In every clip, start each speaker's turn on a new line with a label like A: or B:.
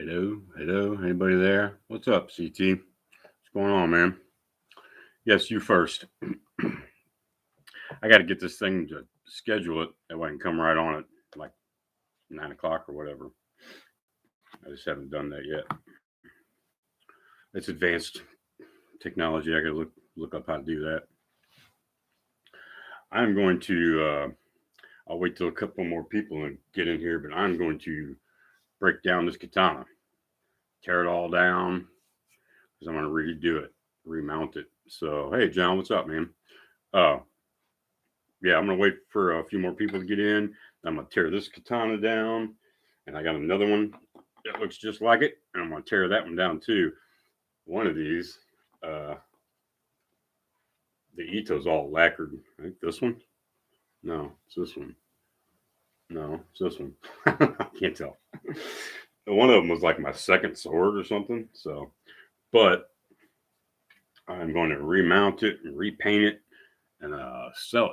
A: Hello. Anybody there? What's up, CT? What's going on, man? Yes, you first. I got to get this thing to schedule it that way I can come right on it, like 9 o'clock or whatever. I just haven't done that yet. It's advanced technology. I got to look up how to do that. I'm going to. I'll wait till a couple more people and get in here, but I'm going to break down this katana, tear it all down, because I'm going to redo it, remount it. So, hey, John, what's up, man? Uh, yeah, I'm gonna wait for a few more people to get in. I'm gonna tear this katana down, and I got another one that looks just like it, and I'm gonna tear that one down too. One of these, uh, the Ito's all lacquered. I think this one. No, it's this one. No, it's this one. I can't tell. One of them was like my second sword or something. So, but I'm going to remount it and repaint it and sell it.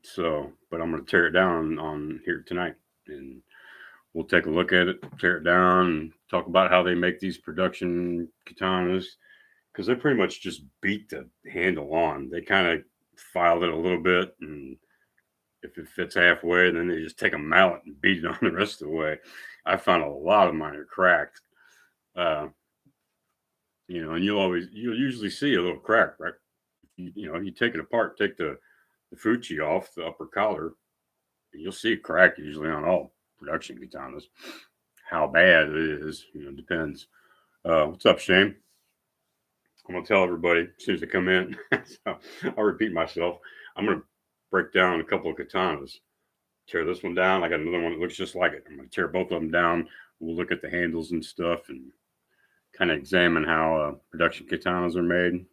A: So, but I'm going to tear it down on here tonight, and we'll take a look at it, tear it down, and talk about how they make these production katanas because they pretty much just beat the handle on. They kind of filed it a little bit, and if it fits halfway, then they just take a mallet and beat it on the rest of the way. I found a lot of mine are cracked, uh, and you'll usually see a little crack, right? You take it apart, take the fuchi off the upper collar, you'll see a crack usually on all production katanas. How bad it is, depends. What's up, Shane? I'm gonna tell everybody as soon as they come in. So I'll repeat myself. I'm gonna break down a couple of katanas. Tear this one down. I got another one that looks just like it. I'm gonna tear both of them down. We'll look at the handles and stuff and kind of examine how production katanas are made,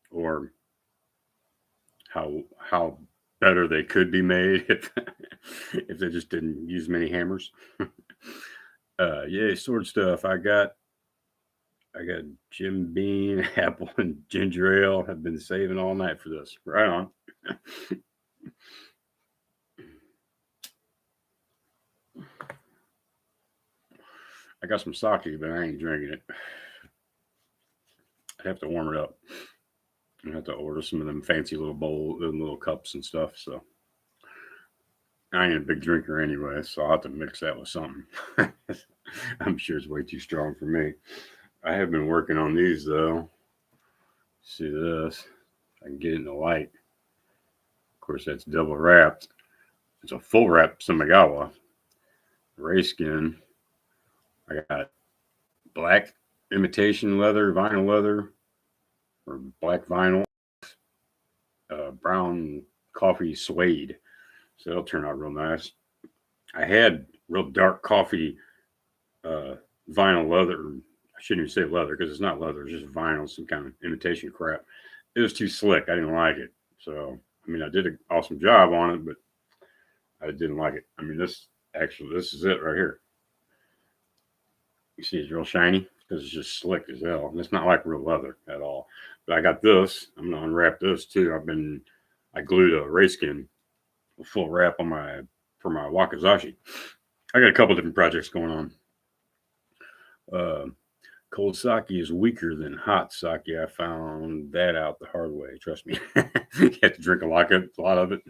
A: or how better they could be made if they just didn't use many hammers. Yeah, sword stuff. I got Jim Bean, apple, and ginger ale. Have been saving all night for this. Right on. I got some sake, but I ain't drinking it. I have to warm it up. I have to order some of them fancy little bowl, little cups and stuff. So I ain't a big drinker anyway, so I'll have to mix that with something. I'm sure it's way too strong for me. I have been working on these though. See this? I can get it in the light. Of course, that's double wrapped. It's a full wrap Sumagawa ray skin. I got black imitation leather, vinyl leather, or black vinyl, brown coffee suede. So that'll turn out real nice. I had real dark coffee uh, vinyl leather. I shouldn't even say leather because it's not leather. It's just vinyl, some kind of imitation crap. It was too slick. I didn't like it. So, I mean, I did an awesome job on it, but I didn't like it. I mean, this is it right here. You see, it's real shiny because it's just slick as hell. And it's not like real leather at all. But I got this. I'm gonna unwrap this too. I glued a ray skin, a full wrap on my for my wakizashi. I got a couple different projects going on. Uh, Cold sake is weaker than hot sake. I found that out the hard way. Trust me. You have to drink a lot of it.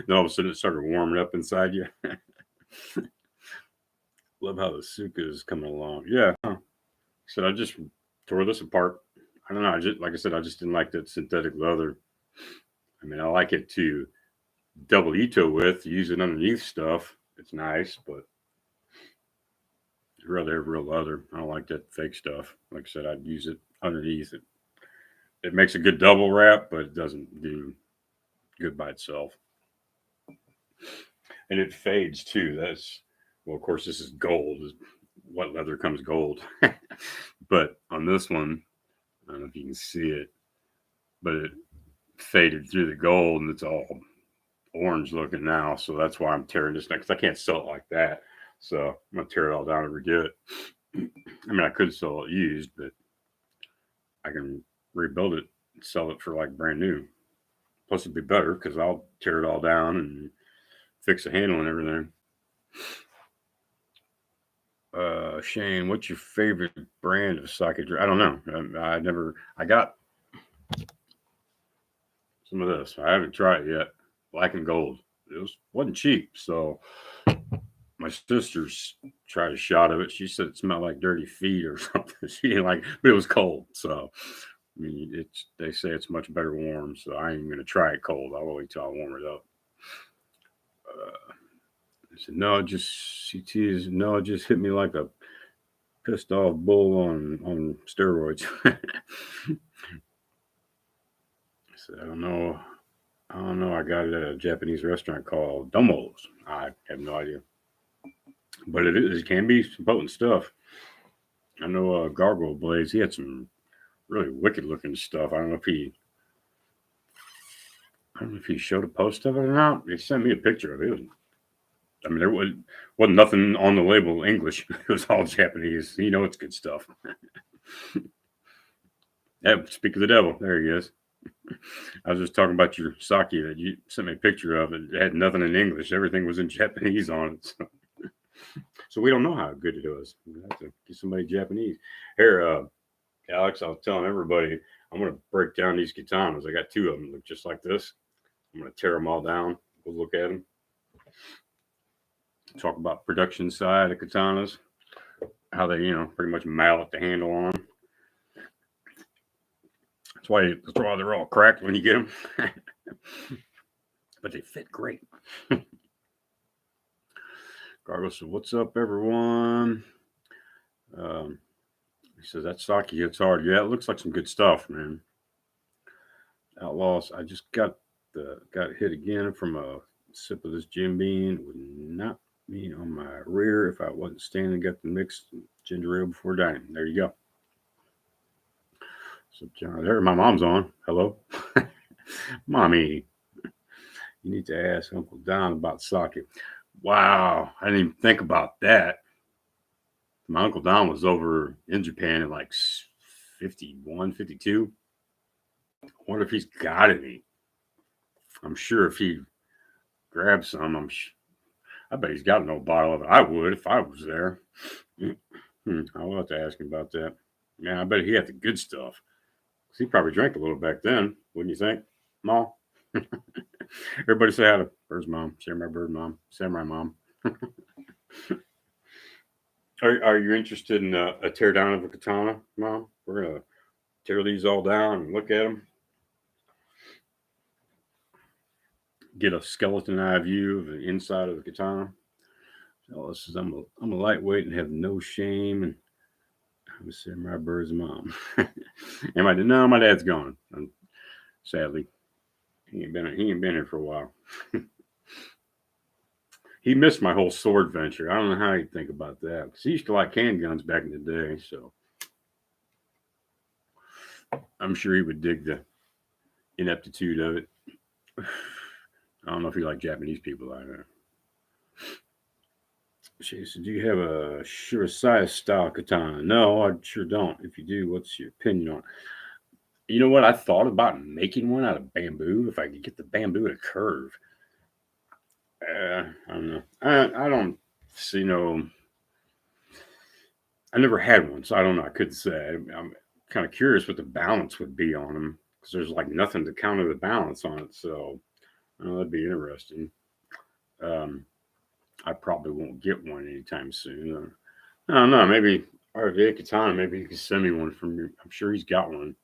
A: Then all of a sudden it started warming up inside you. Love how the suka is coming along. Yeah. So I just tore this apart. I don't know. I just like I said, I just didn't like that synthetic leather. I mean, I like it to double Ito with, use it underneath stuff. It's nice, but I'd rather have real leather. I don't like that fake stuff. Like I said, I'd use it underneath it. It makes a good double wrap, but it doesn't do good by itself. And it fades too. Well, of course, this is gold. What leather comes gold? But on this one, I don't know if you can see it, but it faded through the gold and it's all orange looking now. So that's why I'm tearing this next. I can't sell it like that. So I'm gonna tear it all down and redo it. I mean, I could sell it used, but I can rebuild it and sell it for like brand new. Plus, it'd be better because I'll tear it all down and fix the handle and everything. Shane, what's your favorite brand of sake drink? I don't know. I got some of this. I haven't tried it yet. Black and gold. Wasn't cheap. So my sister's tried a shot of it. She said it smelled like dirty feet or something. She didn't like it, but it was cold. So, I mean, they say it's much better warm. So I ain't even going to try it cold. I'll wait till I warm it up. I said, no, she teased, no, it just hit me like a pissed off bull on steroids. I said, I don't know. I don't know. I got it at a Japanese restaurant called Domo's. I have no idea. But it can be some potent stuff. I know Gargoyle Blaze, he had some really wicked looking stuff. I don't know if he showed a post of it or not. He sent me a picture of it. There wasn't nothing on the label English. It was all Japanese. You know it's good stuff. Yeah, speak of the devil. There he is. I was just talking about your sake that you sent me a picture of. It had nothing in English. Everything was in Japanese on it. So we don't know how good it was. We have to get somebody Japanese. Here, Alex, I was telling everybody I'm going to break down these katanas. I got two of them look just like this. I'm going to tear them all down. We'll look at them. Talk about production side of katanas, how they, pretty much mallet the handle on them. That's why they're all cracked when you get them. But they fit great. Gargo said, what's up, everyone? He says, that sake hits hard. Yeah, it looks like some good stuff, man. Outlaws, I just got hit again from a sip of this Jim Beam. Would not be on my rear if I wasn't standing. Got the mixed ginger ale before dining. There you go. So, John, there, my mom's on. Hello. Mommy, you need to ask Uncle Don about sake. Wow, I didn't even think about that. My Uncle Don was over in Japan at like 51, 52. I wonder if he's got any. I'm sure if he grabbed some, I bet he's got an old bottle of it. I would if I was there. I'll have to ask him about that. Yeah, I bet he had the good stuff. He probably drank a little back then, wouldn't you think, Mom? Everybody say hi to Bird's mom, Samurai Bird mom, Samurai mom. Are you interested in a teardown of a katana, Mom? We're gonna tear these all down and look at them, get a skeleton eye view of the inside of the katana. So this is I'm a lightweight and have no shame, and I'm a Samurai Bird's mom. And my dad's gone. Sadly, he ain't been here for a while. He missed my whole sword venture. I don't know how he'd think about that, because he used to like handguns back in the day. So I'm sure he would dig the ineptitude of it. I don't know if you like Japanese people either. She said, do you have a Shirasaya style katana? No, I sure don't. If you do, what's your opinion on it? You know what? I thought about making one out of bamboo if I could get the bamboo to curve. I don't know. I don't see no. I never had one, so I don't know. I couldn't say. I'm kind of curious what the balance would be on them, because there's like nothing to counter the balance on it. So that'd be interesting. I probably won't get one anytime soon. I don't know. Maybe RVA Katana. Maybe he can send me one from you. I'm sure he's got one.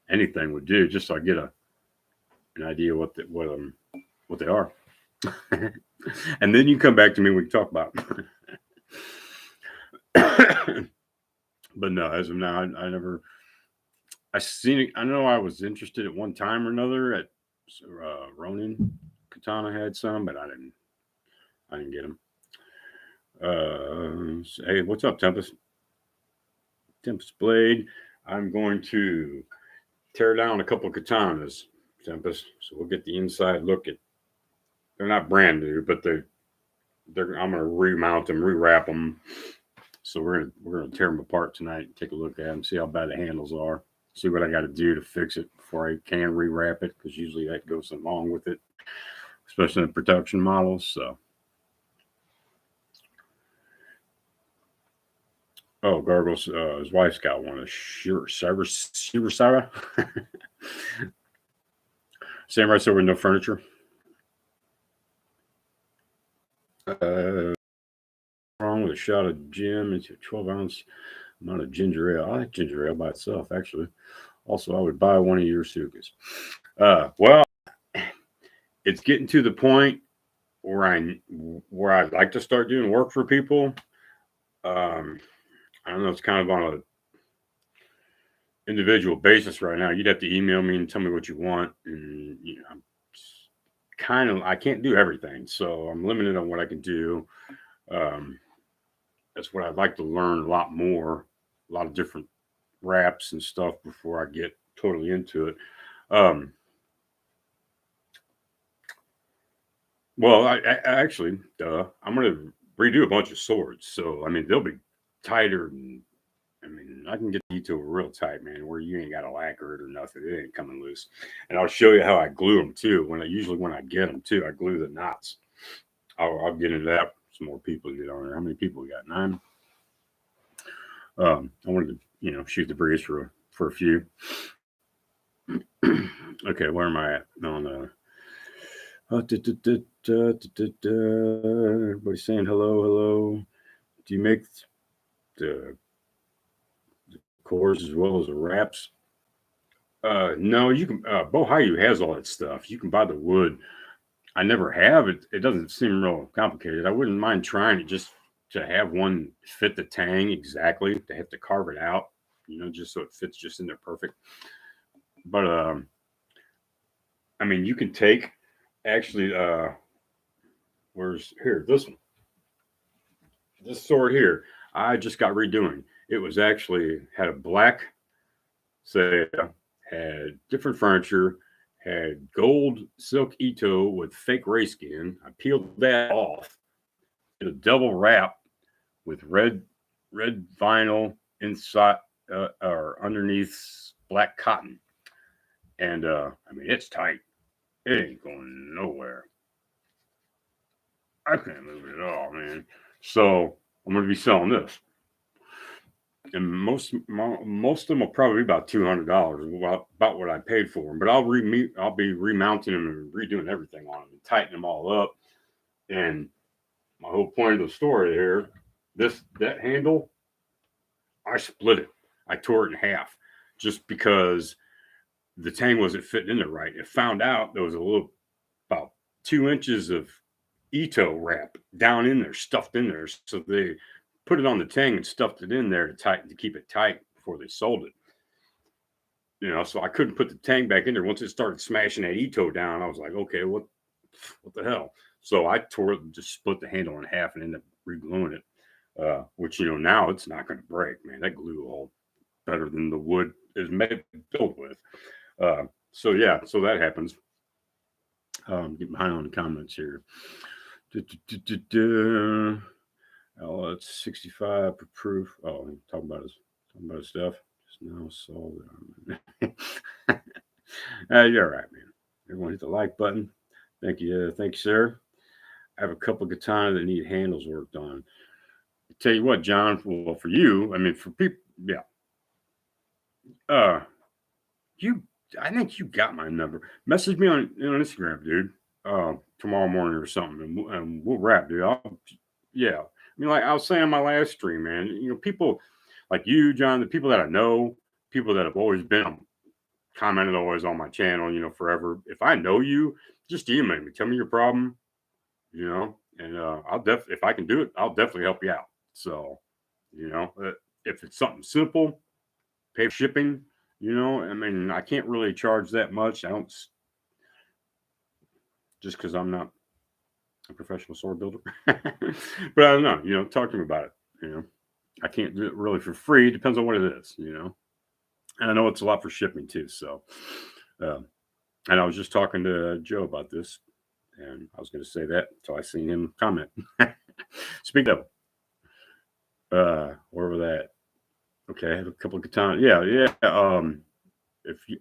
A: Anything would do, just so I get an idea what they are. And then you come back to me. We can talk about it. But no, as of now, I seen it. I know I was interested at one time or another at Ronin Katana had some, but I didn't get them. Hey, what's up, Tempest? Tempest Blade. I'm going to tear down a couple of katanas, Tempest. So we'll get the inside look at. They're not brand new, but I'm gonna remount them, rewrap them. So we're gonna tear them apart tonight. Take a look at them, see how bad the handles are, see what I got to do to fix it before I can rewrap it, because usually that goes along with it, especially in the production models. So Oh, Gargles, his wife's got one. A Shira. Samurai sword with no furniture. Wrong with a shot of gin into 12-ounce amount of ginger ale. I like ginger ale by itself, actually. Also, I would buy one of your sukas. Well, it's getting to the point where I'd like to start doing work for people. I don't know. It's kind of on a individual basis right now. You'd have to email me and tell me what you want, and I can't do everything, so I'm limited on what I can do. That's what I'd like to learn a lot more, a lot of different wraps and stuff before I get totally into it. Well, I actually, I'm going to redo a bunch of swords, so I mean they'll be tighter. And I mean, I can get the Ito real tight, man, where you ain't got to lacquer it or nothing. It ain't coming loose. And I'll show you how I glue them too. When I get them too, I glue the knots. I'll get into that. Some more people get on there. How many people we got? 9. I wanted to, shoot the breeze for a few. Okay, where am I at? On everybody's saying hello. Do you make the cores as well as the wraps? No, you can. Bohayu has all that stuff. You can buy the wood. I never have it. It doesn't seem real complicated. I wouldn't mind trying it just to have one fit the tang exactly. To have to carve it out, just so it fits just in there perfect. But I mean, you can take actually. Where's here? This one. This sword here, I just got redoing. It was actually had a black say had different furniture, had gold silk Ito with fake ray skin. I peeled that off, did a double wrap with red vinyl inside or underneath black cotton, and I mean it's tight. It ain't going nowhere. I can't move it at all, man. So I'm gonna be selling this, and most of them will probably be about $200, about what I paid for them. But I'll be remounting them and redoing everything on them and tightening them all up. And my whole point of the story here, that handle, I split it. I tore it in half just because the tang wasn't fitting in there right. It found out there was a little about 2 inches of Ito wrap down in there, stuffed in there. So they put it on the tang and stuffed it in there to keep it tight before they sold it. So I couldn't put the tang back in there. Once it started smashing that Ito down, I was like, okay, what the hell? So I tore it and just split the handle in half and ended up re-gluing it. Which now it's not going to break, man. That glue all better than the wood is built with. So that happens. Get behind on the comments here. Oh, it's 65 proof. Oh, talking about his stuff. Just now saw that. You're all right, man. Everyone hit the like button. Thank you, sir. I have a couple of katana that need handles worked on. I tell you what, John. Well, for you, I mean, for people, yeah. I think you got my number. Message me on Instagram, dude. Tomorrow morning or something, and we'll wrap, dude. Yeah. I mean, like I was saying on my last stream, man. People like you, John, the people that I know, people that have always been commented always on my channel, forever. If I know you, just email me. Tell me your problem, and I'll if I can do it, I'll definitely help you out. So, if it's something simple, pay for shipping. I mean, I can't really charge that much. I don't, just because I'm not a professional sword builder. But I don't know, talk to me about it. I can't do it really for free. It depends on what it is, and I know it's a lot for shipping too. So, and I was just talking to Joe about this, and I was going to say that until I seen him comment. Speak of, where was that? Okay, I have a couple of katana. Yeah.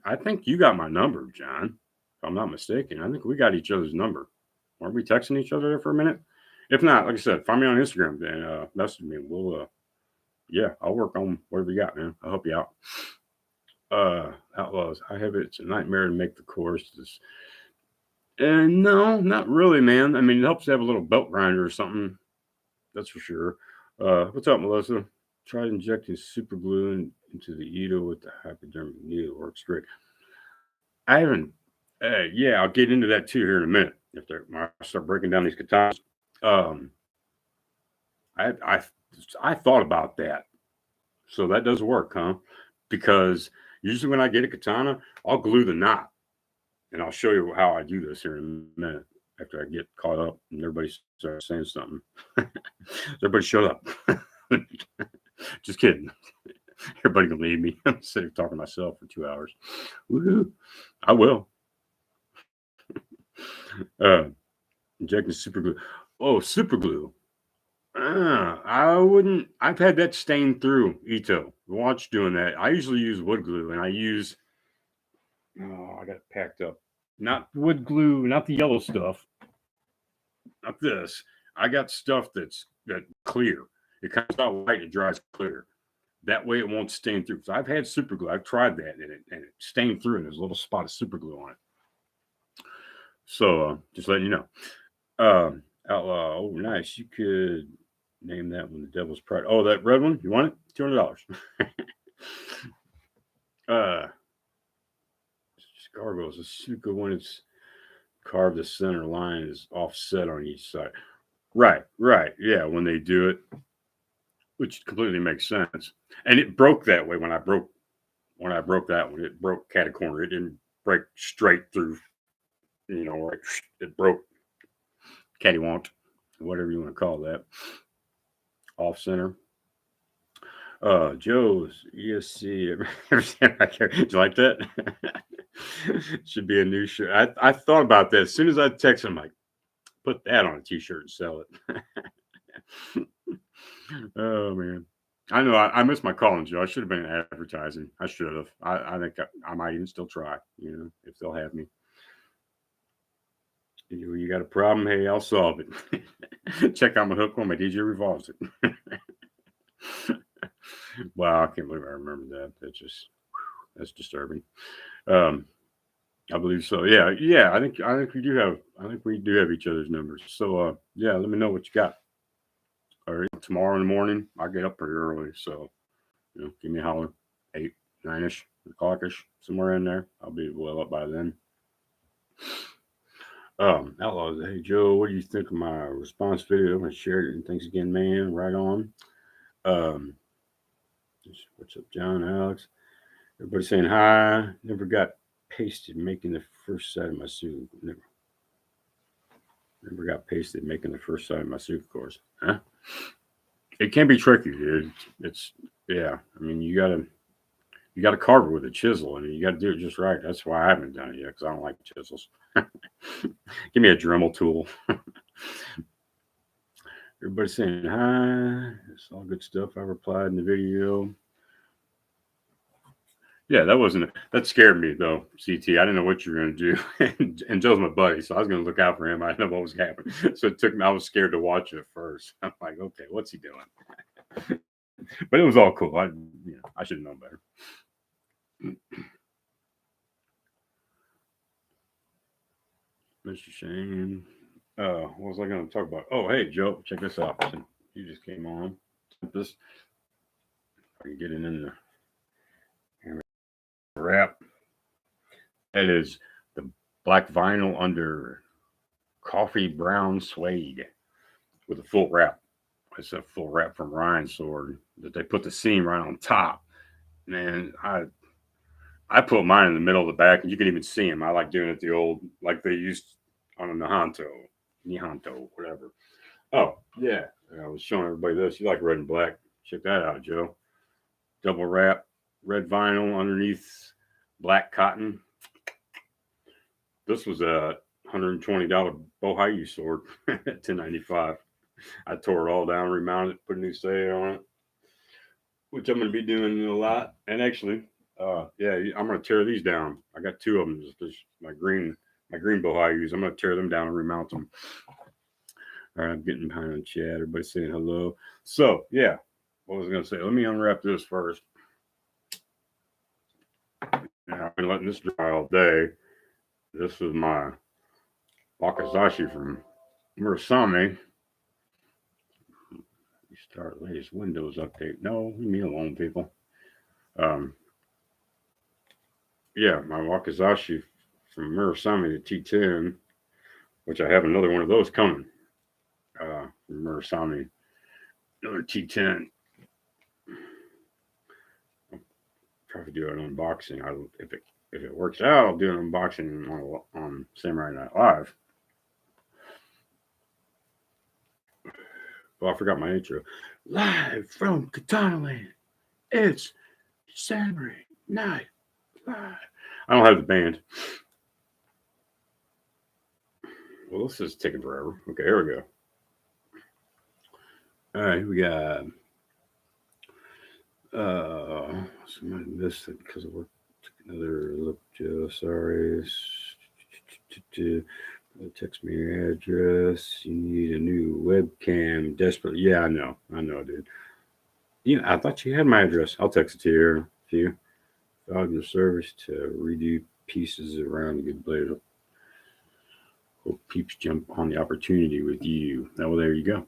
A: I think you got my number, John. If I'm not mistaken, I think we got each other's number. Weren't we texting each other there for a minute? If not, like I said, find me on Instagram and message me. We'll yeah, I'll work on whatever you got, man. I'll help you out. Outlaws. I have it. It's a nightmare to make the courses. And no, not really, man. I mean, it helps to have a little belt grinder or something. That's for sure. What's up, Melissa? Tried injecting super glue into the Edo with the hypodermic needle. Works great. I haven't. Yeah, I'll get into that too here in a minute. When I start breaking down these katanas, um, I, I I thought about that. So that does work, huh? Because usually when I get a katana, I'll glue the knot, and I'll show you how I do this here in a minute after I get caught up and everybody starts saying something. Everybody shut up. Just kidding. Everybody can leave me. I'm sitting talking to myself for 2 hours. Woohoo! I will. Uh, injecting super glue. Oh, super glue. I wouldn't. I've had that stain through Ito. Watch doing that. I usually use wood glue, and I use. Oh, I got it packed up. Not wood glue, not the yellow stuff. Not this. I got stuff that clear. It comes out white, it dries clear. That way, it won't stain through. So I've had super glue. I've tried that, and it stained through, and there's a little spot of super glue on it. So just letting you know. Outlaw. Oh, nice. You could name that one the Devil's Pride. Oh, that red one. You want it? $200. Gargoyles. A super when it's carved, the center line is offset on each side. Right. Yeah, when they do it, which completely makes sense. And it broke that way when I broke that one. It broke cat a corner. It didn't break straight through. Like it broke cattywonk, whatever you want to call that. Off center. Joe's ESC. Do you like that? Should be a new shirt. I thought about that as soon as I texted him. Like, put that on a t-shirt and sell it. Oh man, I know I missed my calling, Joe. I should have been in advertising. I should have. I think I might even still try. If they'll have me. You got a problem? Hey, I'll solve it. Check out my hook on my DJ revolves it. Wow, I can't believe I remember that. That's disturbing. I believe so. Yeah. I think we do have. I think we do have each other's numbers. So yeah, let me know what you got. All right, tomorrow in the morning, I get up pretty early, so give me a holler, 8, 9ish, o'clockish, somewhere in there. I'll be well up by then. Outlaws. Hey Joe, what do you think of my response video? I'm gonna share it, and thanks again, man. Right on. Um, what's up, John, Alex? Everybody saying hi. Never got pasted making the first side of my suit. Never got pasted making the first side of my suit course. Huh? It can be tricky, dude. It's yeah. I mean, you gotta carve it with a chisel, and you gotta do it just right. That's why I haven't done it yet, because I don't like chisels. Give me a Dremel tool. Everybody saying hi. It's all good stuff. I replied in the video. Yeah, that scared me though, CT. I didn't know what you were gonna do. and Joe's my buddy, so I was gonna look out for him. I didn't know what was happening. So it took me, I was scared to watch it at first. I'm like, okay, what's he doing? But it was all cool. I should have known better. Mr. Shane. What was I gonna talk about? Oh, hey Joe, check this out. You just came on. This I can get it in the wrap. That is the black vinyl under coffee brown suede with a full wrap. It's a full wrap from Ryan Sword that they put the seam right on top. Man, I put mine in the middle of the back, and you can even see them. I like doing it the old, like they used on a Nihanto, whatever. Oh yeah, I was showing everybody this. You like red and black? Check that out, Joe. Double wrap, red vinyl underneath black cotton. This was a $120 Bohai sword at $10.95. I tore it all down, remounted it, put a new stay on it, which I'm going to be doing a lot. And actually, yeah, I'm going to tear these down. I got 2 of them. Just my green Bohai. I'm going to tear them down and remount them. All right, I'm getting behind the chat. Everybody saying hello. So yeah, what was I going to say? Let me unwrap this first. Now, I've been letting this dry all day. This is my wakizashi from Murasame. You start latest Windows update. No, leave me alone, people. Um, yeah, my wakizashi from Murasame to T10, which I have another one of those coming. From Murasame, another T10. Probably do an unboxing. If it works out, I'll do an unboxing on Samurai Night Live. Oh, I forgot my intro. Live from Katana Land. It's Samurai Night Live. I don't have the band. Well, this is taking forever. Okay, here we go. All right, here we got. Somebody missed it because I worked. Another look, Joe. Sorry. Text me your address. You need a new webcam. Desperately. Yeah, I know, dude. I thought you had my address. I'll text it to you. If you filed your service to redo pieces around a good blade. Hope peeps jump on the opportunity with you. Well, there you go.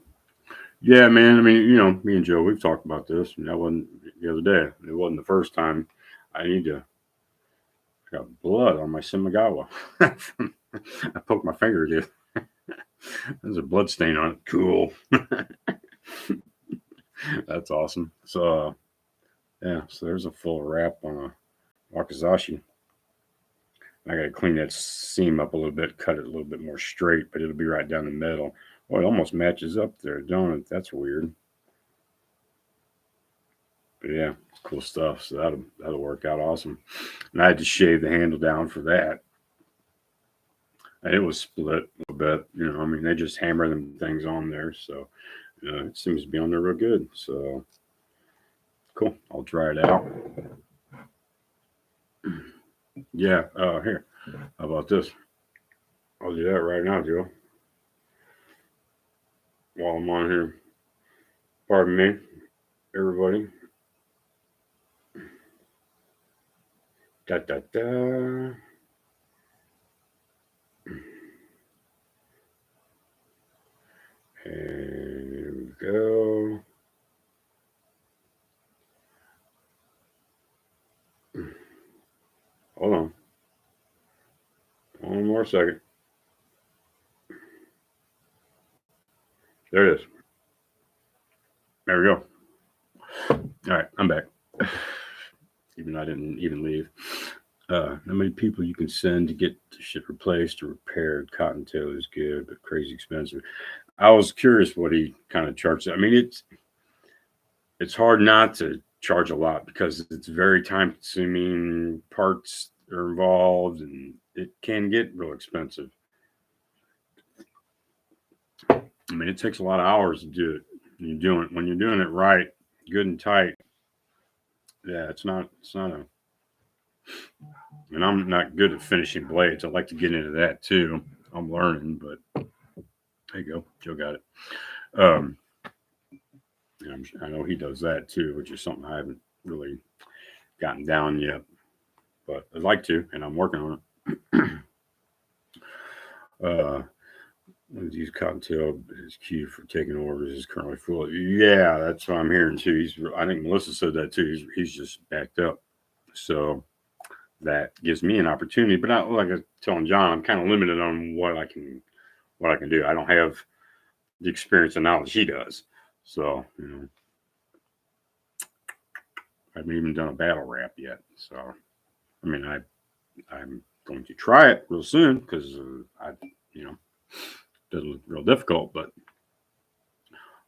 A: Yeah, man. I mean, me and Joe, we've talked about this. And that wasn't the other day. It wasn't the first time. I got blood on my Simagawa. I poked my finger again. There's a blood stain on it. Cool. That's awesome. So, yeah, so there's a full wrap on a wakizashi. I got to clean that seam up a little bit, cut it a little bit more straight, but it'll be right down the middle. Oh, it almost matches up there, don't it? That's weird. But yeah, cool stuff. So that'll work out awesome. And I had to shave the handle down for that. And it was split a little bit. I mean, they just hammer them things on there, so it seems to be on there real good. So cool. I'll try it out. Yeah. Here. How about this? I'll do that right now, Joe. While I'm on here. Pardon me, everybody. Da da da. And here we go. Hold on. One more second. There it is. There we go. All right, I'm back. Even though I didn't even leave. How many people you can send to get the shit replaced or repaired? Cottontail is good, but crazy expensive. I was curious what he kind of charged. I mean, it's hard not to charge a lot because it's very time consuming. Parts are involved, and it can get real expensive. I mean, it takes a lot of hours to do it. When you're doing it right, good and tight. Yeah, it's not a. And I'm not good at finishing blades. I like to get into that too. I'm learning, but there you go. Joe got it. Um, I know he does that too, which is something I haven't really gotten down yet, but I'd like to, and I'm working on it. Use Cottontail his cue for taking orders is currently full. Yeah, that's what I'm hearing too. I think Melissa said that too. He's just backed up, so that gives me an opportunity. But like I was telling John, I'm kind of limited on what I can do. I don't have the experience and knowledge he does, so I haven't even done a battle rap yet. So I mean, I'm going to try it real soon because doesn't look real difficult, but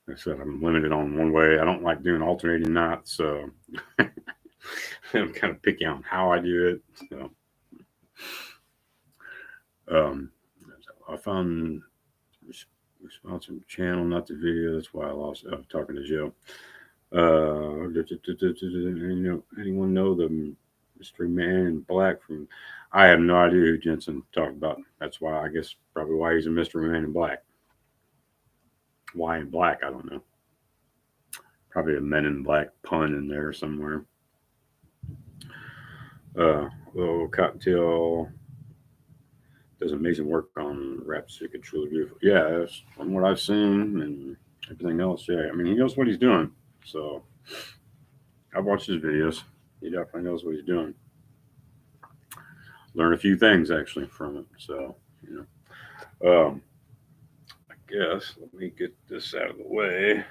A: like I said, I'm limited on one way. I don't like doing alternating knots, so I'm kind of picky on how I do it. So, I found response from the channel, not the video. That's why I lost. Talking to Joe. Anyone know the mystery man in black from? I have no idea who Jensen talked about. That's why I guess probably why he's a mystery man in black. Why in black? I don't know. Probably a Men in Black pun in there somewhere. Little Cocktail does amazing work on rap sick and truly beautiful. Yeah, that's from what I've seen and everything else. Yeah, I mean, he knows what he's doing. So I've watched his videos. He definitely knows what he's doing. Learn a few things actually from it. So, you I guess let me get this out of the way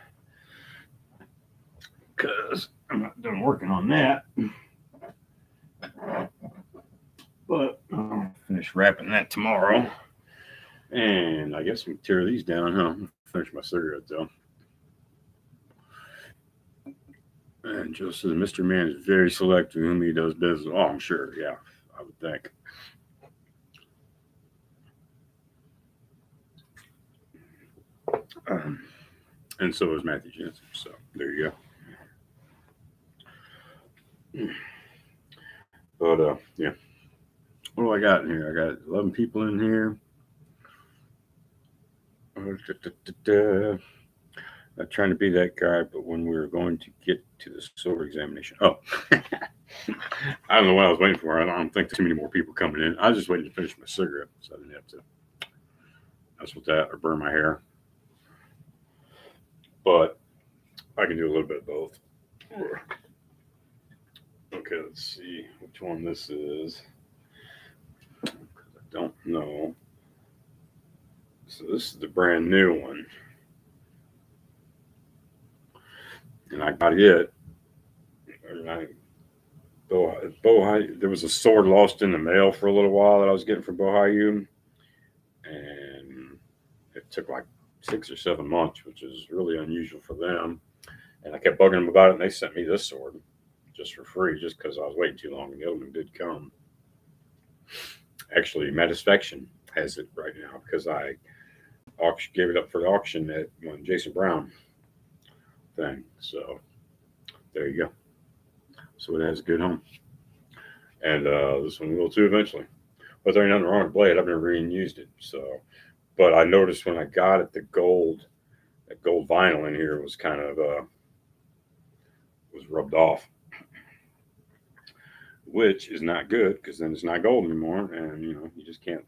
A: because I'm not done working on that. But I'll finish wrapping that tomorrow. And I guess we can tear these down, huh? Finish my cigarette though. And just says Mr. Man is very selective whom he does business. Oh, I'm sure. Yeah, I would think. Um, and so is Matthew Jensen. So there you go. But yeah. What do I got in here? I got 11 people in here. Not trying to be that guy, but when we were going to get to the sober examination. Oh, I don't know what I was waiting for. I don't think too many more people coming in. I was just waiting to finish my cigarette, so I didn't have to mess with that or burn my hair. But I can do a little bit of both. Okay, let's see which one this is. I don't know. So this is the brand new one. And I got it. There was a sword lost in the mail for a little while that I was getting from Bohayu. And it took like 6 or 7 months, which is really unusual for them. And I kept bugging them about it, and they sent me this sword just for free, just because I was waiting too long, and the other one did come. Actually, Matisfaction has it right now because I gave it up for the auction at one Jason Brown thing. So there you go. So it has a good home, and this one will too eventually. But there ain't nothing wrong with the blade. I've never even used it. So, but I noticed when I got it, that gold vinyl in here was kind of was rubbed off, which is not good because then it's not gold anymore, and you just can't.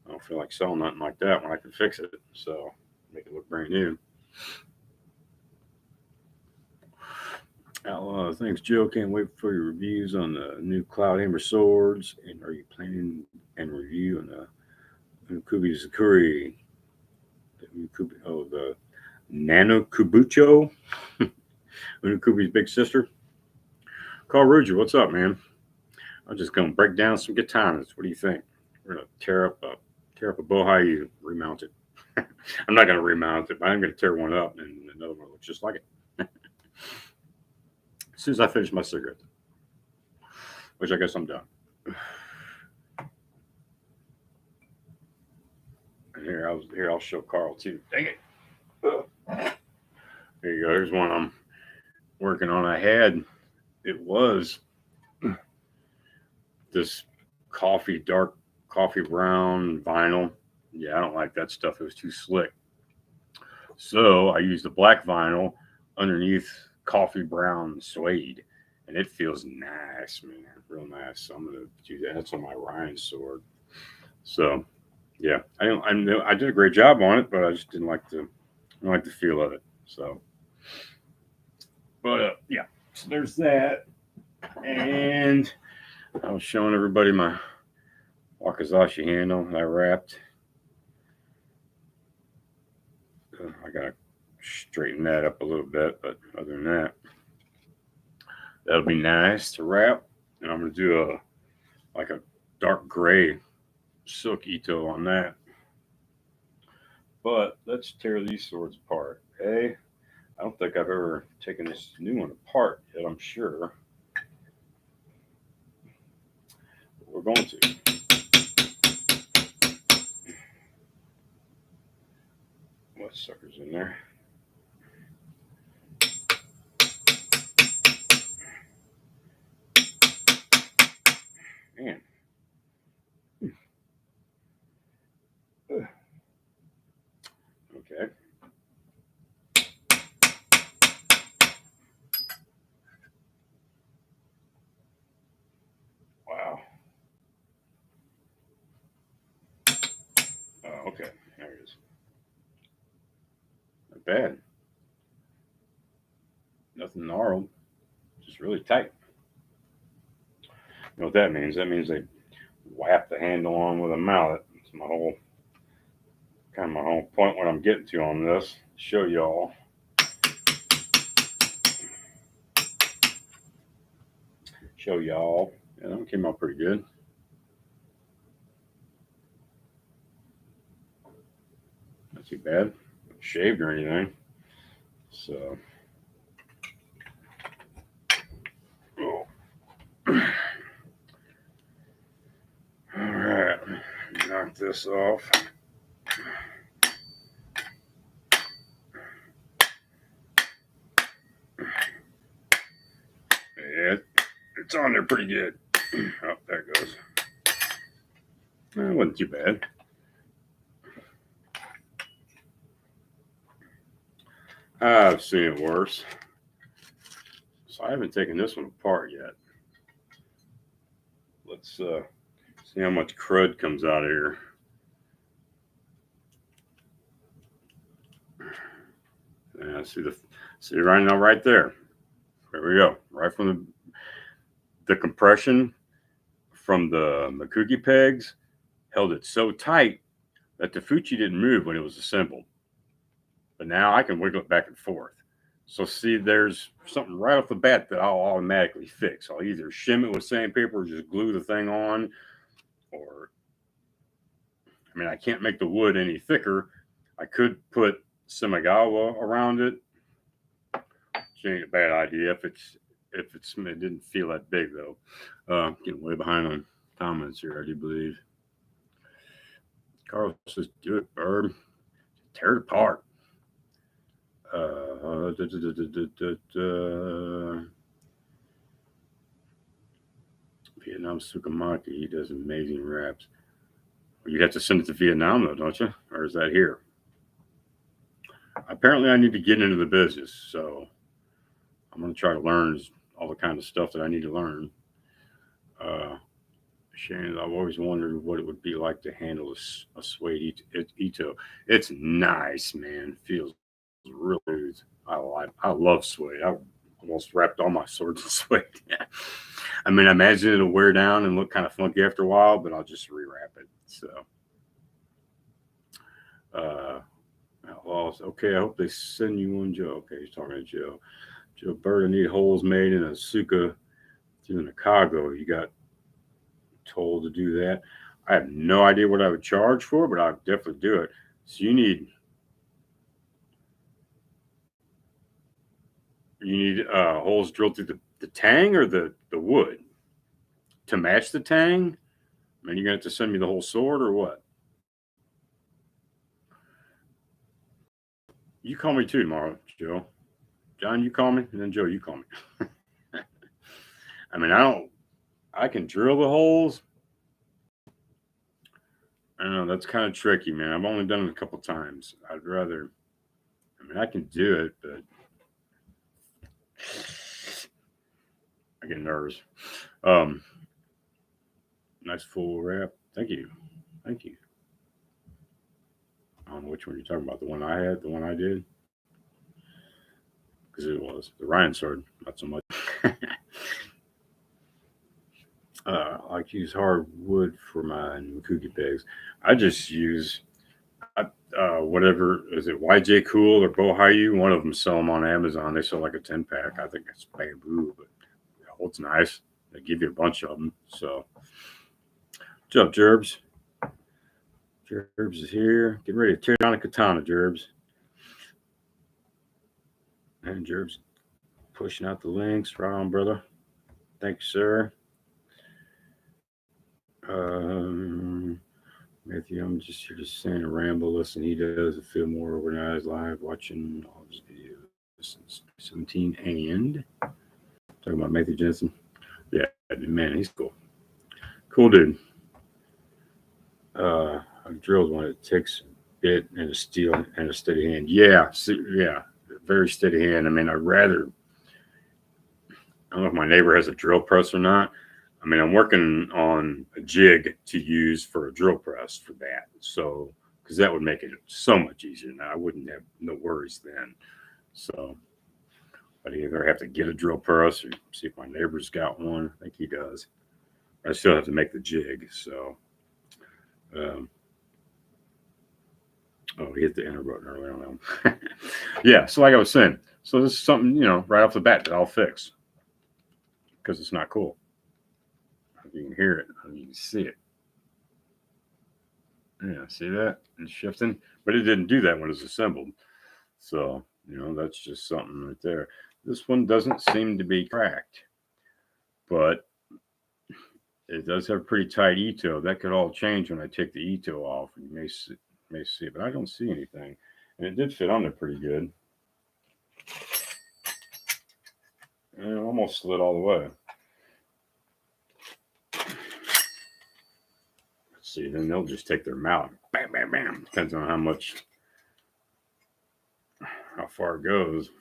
A: I don't feel like selling nothing like that when I can fix it. So make it look brand new. Outlaw, thanks, Joe. Can't wait for your reviews on the new Cloud Hammer swords. And are you planning and review on the Unukubi Zakuri? The Nano Kubucho, Unukubi's big sister. Carl Ruger, what's up, man? I'm just gonna break down some katanas. What do you think? We're gonna tear up a Bohayu, remount it. I'm not gonna remount it, but I'm gonna tear one up, and another one looks just like it. As soon as I finish my cigarette, which I guess I'm done. And here I'll show Carl too. Dang it! There you go. Here's one I'm working on. It was this dark coffee brown vinyl. Yeah, I don't like that stuff. It was too slick. So I used the black vinyl underneath coffee brown suede, and it feels nice, man, real nice. So I'm gonna do that. That's on my Ryan sword. So yeah, I did a great job on it, but I just didn't like the feel of it. So, but yeah, so there's that, and I was showing everybody my Wakizashi handle that I wrapped. I gotta straighten that up a little bit, but other than that, that'll be nice to wrap. And I'm gonna do a dark gray silk ito on that. But let's tear these swords apart. Okay, I don't think I've ever taken this new one apart yet. I'm sure we're going to. What suckers in there? Man. Okay. bad. Nothing gnarled, just really tight. You know what that means? That means they whap the handle on with a mallet. It's my whole my whole point. What I'm getting to on this, show y'all. Yeah, that one came out pretty good. Not too bad. Not shaved or anything. So. Oh. All right, knock this off. Yeah, it's on there pretty good. Oh, there it goes. It wasn't too bad. I've seen it worse. So I haven't taken this one apart yet. Let's see how much crud comes out of here. Yeah, see right now, right there. There we go. Right from the compression from the Makugi pegs held it so tight that the Fuchi didn't move when it was assembled. But now I can wiggle it back and forth. So see, there's something right off the bat that I'll automatically fix. I'll either shim it with sandpaper or just glue the thing on, or I mean, I can't make the wood any thicker. I could put Semigawa around it. Which ain't a bad idea if it didn't feel that big though. Getting way behind on comments here, I do believe. Carl says, "Do it, Bird. Tear it apart." Vietnam Sukamaki, he does amazing raps. Well, you have to send it to Vietnam though, don't you? Or is that here? Apparently I need to get into the business, so I'm going to try to learn all the kind of stuff that I need to learn. Shane, I've always wondered what it would be like to handle a suede Ito. It's nice, man. It feels real smooth. I love suede. I almost wrapped all my swords in suede. I mean, I imagine it'll wear down and look kind of funky after a while, but I'll just rewrap it. So, okay, I hope they send you one, Joe. Okay, he's talking to Joe. Joe Bird, I need holes made in a Suka to the Nakago. You got told to do that. I have no idea what I would charge for, but I'll definitely do it. So you need holes drilled through the tang or the wood to match the tang. I mean, you're gonna have to send me the whole sword or what? You call me too tomorrow, Joe. John, you call me, and then Joe, you call me. I mean, I can drill the holes. I don't know, that's kind of tricky, man. I've only done it a couple times. I mean, I can do it, but I get nervous. Nice full wrap. Thank you. I don't know which one you're talking about. The one I had, the one I did. Because it was the Ryan sword, not so much. I like to use hardwood for my Makugi pegs. I just use whatever, is it YJ Cool or Bohayu? One of them sell them on Amazon. They sell like a 10-pack. I think it's bamboo, but it's nice. They give you a bunch of them. So, what's up, Jerbs? Jerbs is here. Getting ready to tear down a katana, Jerbs. And Jerbs pushing out the links. Right on, brother. Thanks, sir. Matthew, I'm just here to sing a ramble. Listen, he does feel more organized live watching all his videos since 17 and talking about Matthew Jensen. Yeah, man, he's cool. Cool dude. I've drilled one that takes a bit and a steel and a steady hand. Yeah, very steady hand. I mean, I don't know if my neighbor has a drill press or not. I mean, I'm working on a jig to use for a drill press for that. So, because that would make it so much easier. Now I wouldn't have no worries then. So, but I either have to get a drill press or see if my neighbor's got one. I think he does. I still have to make the jig. So, um, oh, he hit the enter button early on. Yeah. So, like I was saying, so this is something, right off the bat that I'll fix because it's not cool. You can hear it. You can see it. Yeah, see that? It's shifting. But it didn't do that when it was assembled. So, that's just something right there. This one doesn't seem to be cracked, but it does have pretty tight Ito. That could all change when I take the Ito off. You may see it, but I don't see anything. And it did fit on there pretty good. And it almost slid all the way. Let's see, then they'll just take their mallet. Bam, bam, bam. Depends on how far it goes.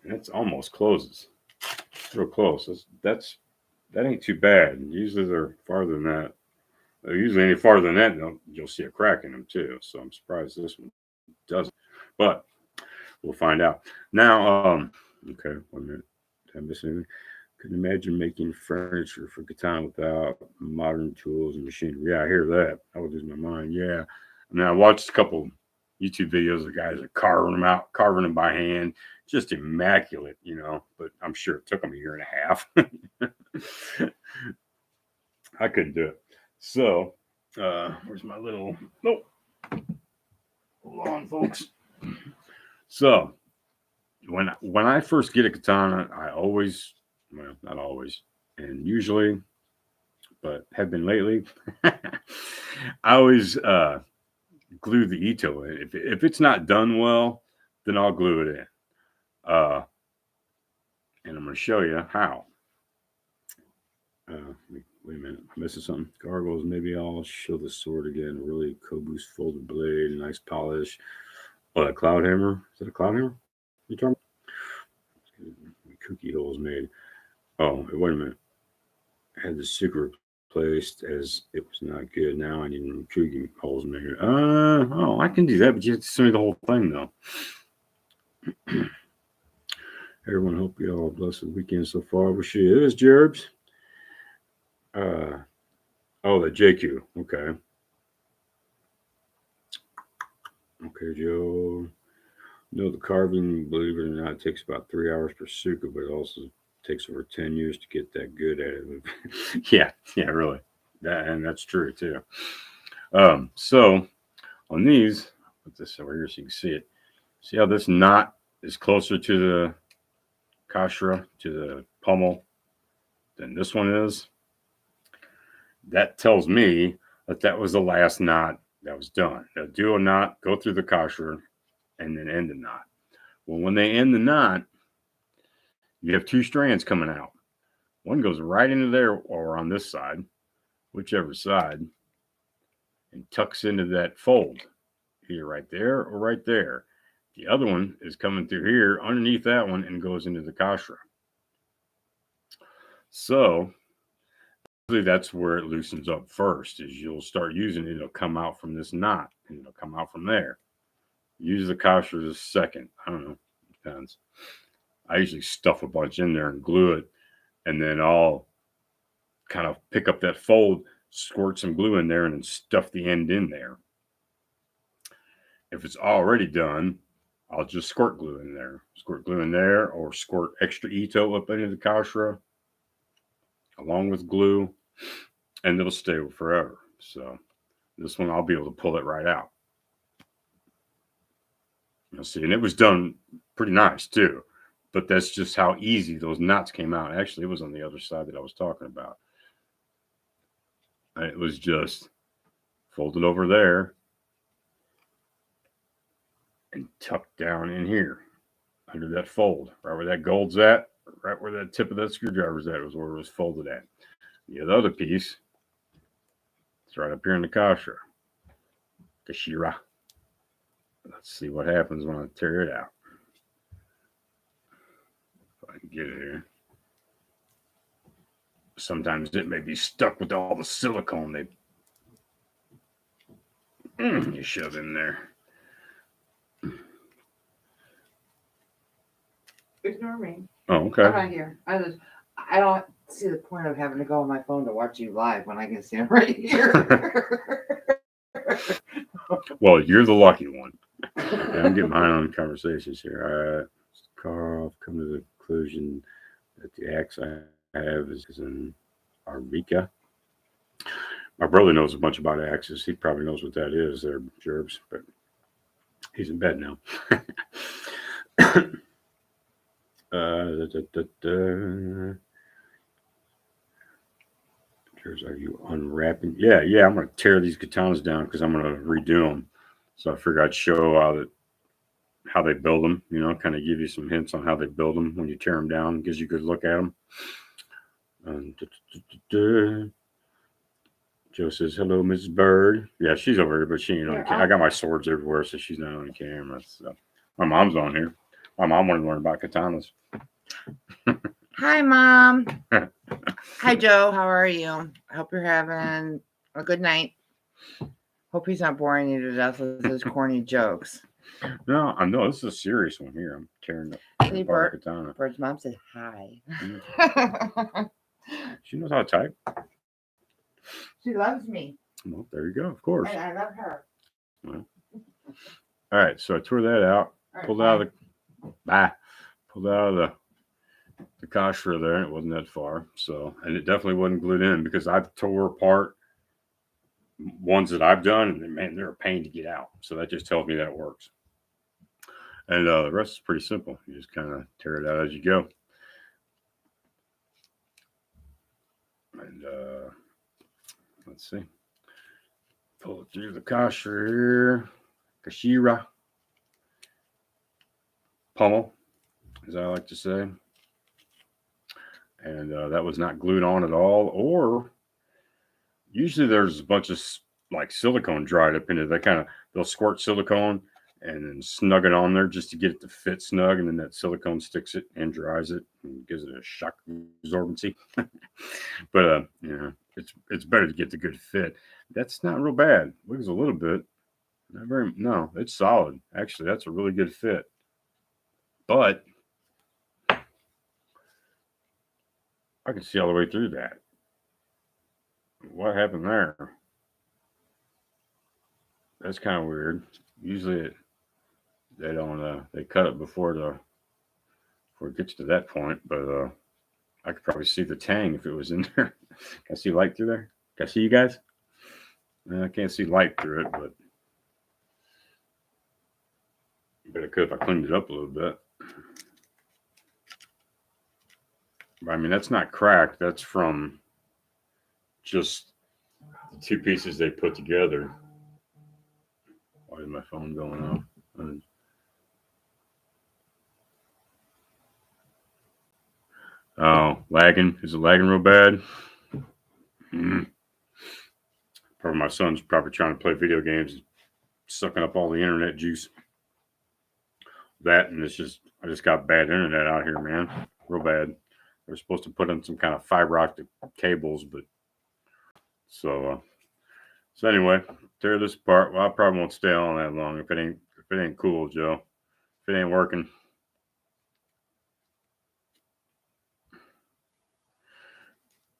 A: And it's almost closes. Real close. That ain't too bad. Usually they're farther than that. Usually any farther than that, you'll see a crack in them too. So I'm surprised this one doesn't. But we'll find out. Now, okay, 1 minute. Did I miss anything? Couldn't imagine making furniture for katana without modern tools and machinery. Yeah, I hear that. That would lose my mind. Yeah. I mean, I watched a couple YouTube videos of guys that carving them by hand. Just immaculate, but I'm sure it took them a year and a half. I couldn't do it. So, where's my little, nope. Hold on, folks. So, when I first get a katana, I always, well, not always, and usually, but have been lately, I always glue the Ito in. If it's not done well, then I'll glue it in. And I'm going to show you how. Wait a minute, I'm missing something. Gargoyles, maybe I'll show the sword again. Really Kobu's folded blade, nice polish. Oh, that cloud hammer. Is that a cloud hammer? You talking about? Cookie holes made. Oh, wait a minute. I had the sticker replaced as it was not good. Now I need cookie holes made. I can do that, but you have to send me the whole thing though. Everyone, hope you all have a blessed weekend so far. Wish you is, Jerbs. The JQ. Okay. Okay, Joe. No, the carving, believe it or not, takes about 3 hours per suka, but it also takes over 10 years to get that good at it. yeah, really. That's true too. So on these, put this over here so you can see it. See how this knot is closer to the kashra, to the pommel, than this one is? That tells me that was the last knot that was done. They'll do a knot, go through the kashra, and then end the knot. Well, when they end the knot, you have two strands coming out. One goes right into there or on this side, whichever side, and tucks into that fold, either right there or right there. The other one is coming through here underneath that one and goes into the kashra. So that's where it loosens up first, is you'll start using it. It'll come out from this knot and it'll come out from there. Use the kashra as second. I don't know. Depends. I usually stuff a bunch in there and glue it, and then I'll kind of pick up that fold, squirt some glue in there, and then stuff the end in there. If it's already done, I'll just squirt glue in there. Squirt glue in there, or squirt extra Ito up into the kashra along with glue, and it'll stay forever. So this one, I'll be able to pull it right out. You'll see, and it was done pretty nice too. But that's just how easy those knots came out. Actually, it was on the other side that I was talking about. It was just folded over there and tucked down in here under that fold, right where that gold's at, right where that tip of that screwdriver's at, was where it was folded at. The other piece, it's right up here in the kashra. Let's see what happens when I tear it out. If I can get it here. Sometimes it may be stuck with all the silicone they You shove in there.
B: Ignore me.
A: Oh, okay.
B: I'm not here. I don't see the point of having to go on my phone to watch you live when I can stand right here.
A: Well, you're the lucky one. Yeah, I'm getting behind on conversations here. All right. Carl, I've come to the conclusion that the axe I have is in Arbica. My brother knows a bunch about axes. He probably knows what that is. They're gerbs, but he's in bed now. Da, da, da. Are you unwrapping? Yeah. I'm gonna tear these katanas down because I'm gonna redo them. So I figured I'd show how they build them. You know, kind of give you some hints on how they build them when you tear them down. Gives you a good look at them. Joe says, "Hello, Mrs. Bird." Yeah, she's over here, but she ain't on. I got my swords everywhere, so she's not on camera. So my mom's on here. My mom wanted to learn about katanas.
B: Hi, Mom. Hi, Joe. How are you? I hope you're having a good night. Hope he's not boring you to death with his corny jokes.
A: No, I know this is a serious one here. I'm tearing apart the katana.
B: Bird's mom said hi.
A: She knows how to type.
B: She loves me.
A: Well, there you go. Of course.
B: And I love her.
A: Well. All right, so I tore that out. Pulled out of the kashra there. It wasn't that far, so, and it definitely wasn't glued in because I've tore apart ones that I've done, and man, they're a pain to get out. So that just tells me that it works. And the rest is pretty simple. You just kind of tear it out as you go. And let's see. Pull it through the kashra here. Kashira. Pummel, as I like to say. And that was not glued on at all. Or usually there's a bunch of like silicone dried up in it. They'll squirt silicone and then snug it on there just to get it to fit snug, and then that silicone sticks it and dries it and gives it a shock absorbency. But it's better to get the good fit. That's not real bad. Looks a little bit. No, it's solid. Actually, that's a really good fit. But I can see all the way through that. What happened there? That's kind of weird. Usually they don't they cut it before it gets to that point, but I could probably see the tang if it was in there. Can I see light through there? Can I see you guys? I can't see light through it, but I could if I cleaned it up a little bit. But, I mean, that's not cracked. That's from just the two pieces they put together. Why is my phone going off? Oh, lagging. Is it lagging real bad? Probably my son's probably trying to play video games, sucking up all the internet juice. That, and I just got bad internet out here, man. Real bad. They're supposed to put in some kind of fiber optic cables, but so anyway, tear this apart. Well, I probably won't stay on that long if it ain't cool, Joe. If it ain't working.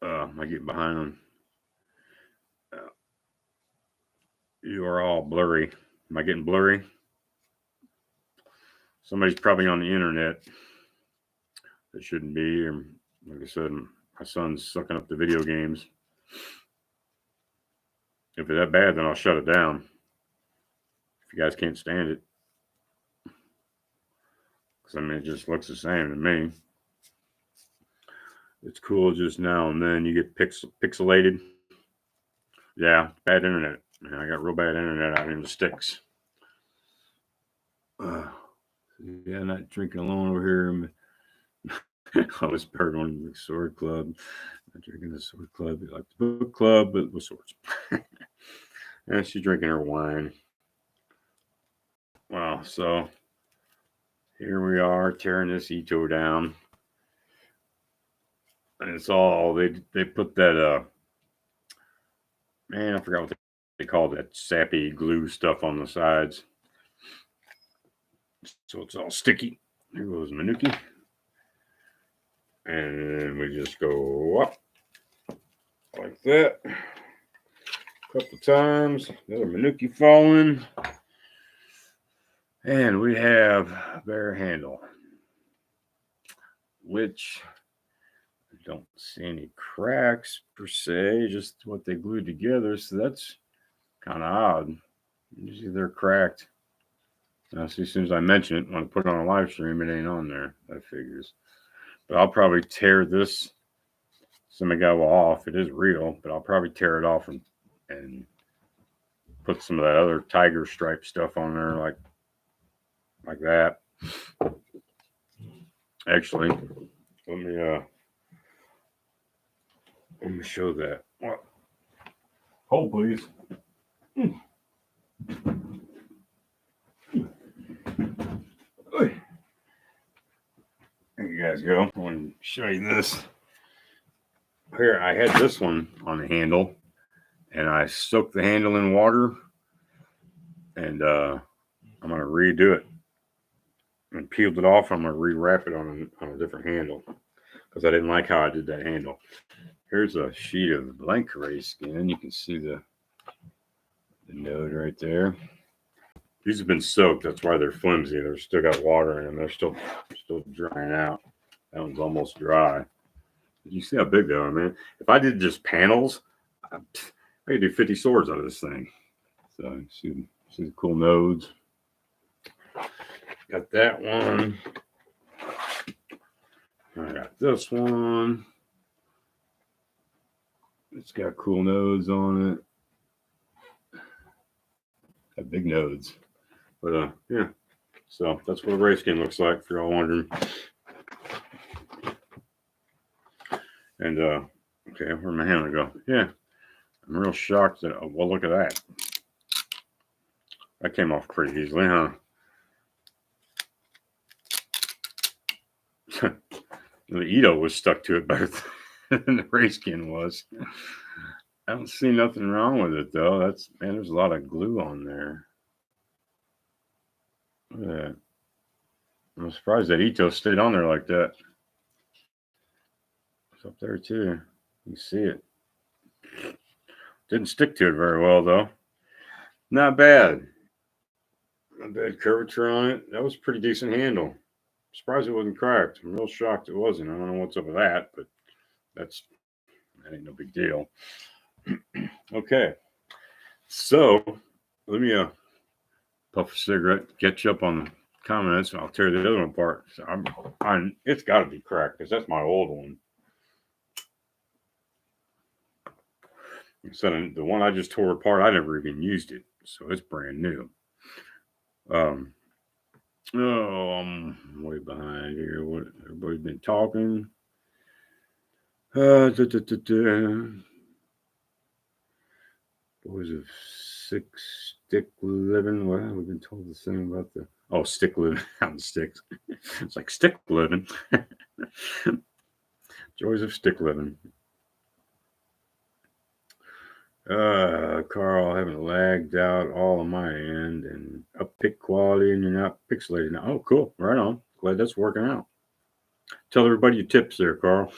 A: Am I getting behind on? You are all blurry. Am I getting blurry? Somebody's probably on the internet that shouldn't be. Or, like I said, my son's sucking up the video games. If it's that bad, then I'll shut it down. If you guys can't stand it. Because, I mean, it just looks the same to me. It's cool just now and then. You get pixelated. Yeah, bad internet. Man, I got real bad internet out in the sticks. Yeah, not drinking alone over here. I was part on the sword club. Not drinking the sword club. Like the book club, but with swords. And she's drinking her wine. Wow, so here we are tearing this Ito down. And it's all they put that man, I forgot what they call that sappy glue stuff on the sides. So it's all sticky. Here goes Manuki. And we just go up like that. A couple times. Another Manuki falling. And we have a bare handle, which I don't see any cracks per se, just what they glued together. So that's kind of odd. Usually they're cracked. See, as soon as I mention it, when I put it on a live stream, it ain't on there. That figures. But I'll probably tear this Semigawa off. It is real, but I'll probably tear it off and put some of that other tiger stripe stuff on there, like that. Actually, let me show that. What? Hold, please. There you guys go. I want to show you this. Here, I had this one on the handle, and I soaked the handle in water, and I'm going to redo it. And peeled it off. I'm going to rewrap it on a different handle because I didn't like how I did that handle. Here's a sheet of blank gray skin. You can see the node right there. These have been soaked. That's why they're flimsy. They're still got water in them. They're still drying out. That one's almost dry. You see how big they are, man. If I did just panels, I could do 50 swords out of this thing. So see the cool nodes. Got that one. I got this one. It's got cool nodes on it. Got big nodes. But yeah. So that's what a ray skin looks like, if you're all wondering. And okay, where'd my handler go? Yeah. I'm real shocked that well, look at that. That came off pretty easily, huh? The Ito was stuck to it better than the ray skin was. I don't see nothing wrong with it though. Man, there's a lot of glue on there. Look at that. I'm surprised that Ito stayed on there like that. It's up there too. You can see it. Didn't stick to it very well though. Not bad. Not bad curvature on it. That was a pretty decent handle. Surprised it wasn't cracked. I'm real shocked it wasn't. I don't know what's up with that, but that ain't no big deal. Okay. So let me puff a cigarette, catch up on the comments, and I'll tear the other one apart. So it's got to be cracked because that's my old one. So the one I just tore apart, I never even used it, so it's brand new. I'm way behind here. What everybody's been talking. Boys of six stick living. Well, we've been told the same about stick living on sticks. It's like stick living. Joys of stick living. Carl, I haven't lagged out all on my end and up pick quality, and you're not pixelated now. Oh, cool. Right on. Glad that's working out. Tell everybody your tips there, Carl.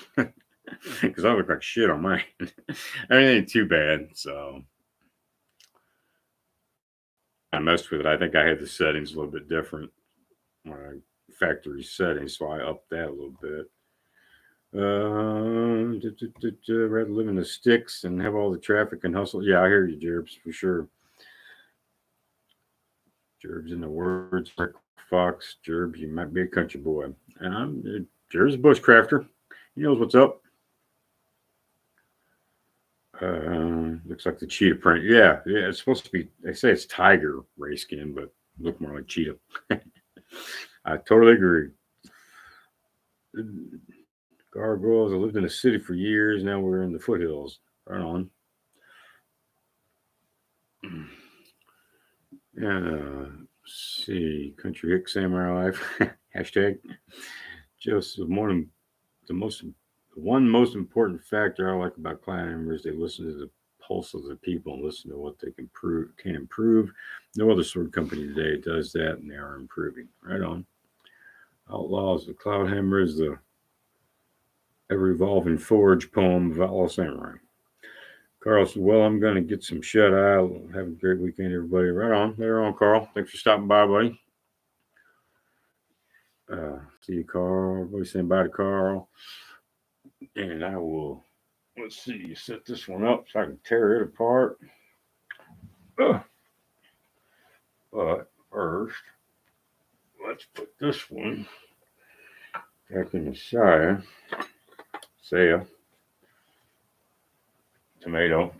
A: Because I look like shit on mine. I mean, it ain't too bad. So I messed with it. I think I had the settings a little bit different. Factory settings, so I upped that a little bit. Rather live in the sticks and have all the traffic and hustle. Yeah, I hear you, Jerbs, for sure. Jerbs in the words like Fox. Jerbs, you might be a country boy. And I'm Jerbs, a bushcrafter. He knows what's up. Looks like the cheetah print. Yeah, it's supposed to be. They say it's tiger ray skin, but look more like cheetah. I totally agree. Gargoyles. I lived in the city for years. Now we're in the foothills. Right on. And see, country hick samurai life. Hashtag. Just the most important factor I like about clan members. They listen to the pulse of the people and listen to what they can improve. No other sword company today does that, and they are improving. Right on. Outlaws, the Cloud Hammers, the ever evolving Forge poem of Outlaw Samurai. Carl said, well, I'm going to get some shut eye. Have a great weekend, everybody. Right on. Later on, Carl. Thanks for stopping by, buddy. See you, Carl. Everybody saying bye to Carl. And I will, let's see, set this one up so I can tear it apart. But first, let's put this one back in the side. Say tomato.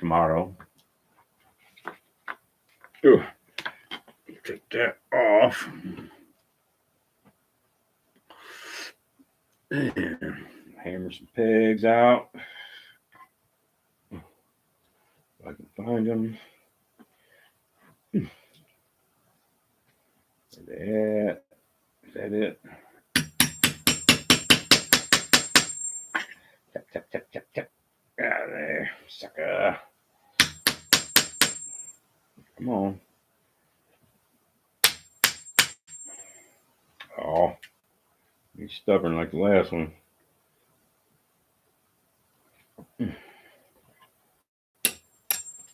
A: Take that off. And hammer some pegs out. If I can find them. Where they at? Is that it? Tap. Out of there, sucker. Come on. Oh, he's stubborn like the last one.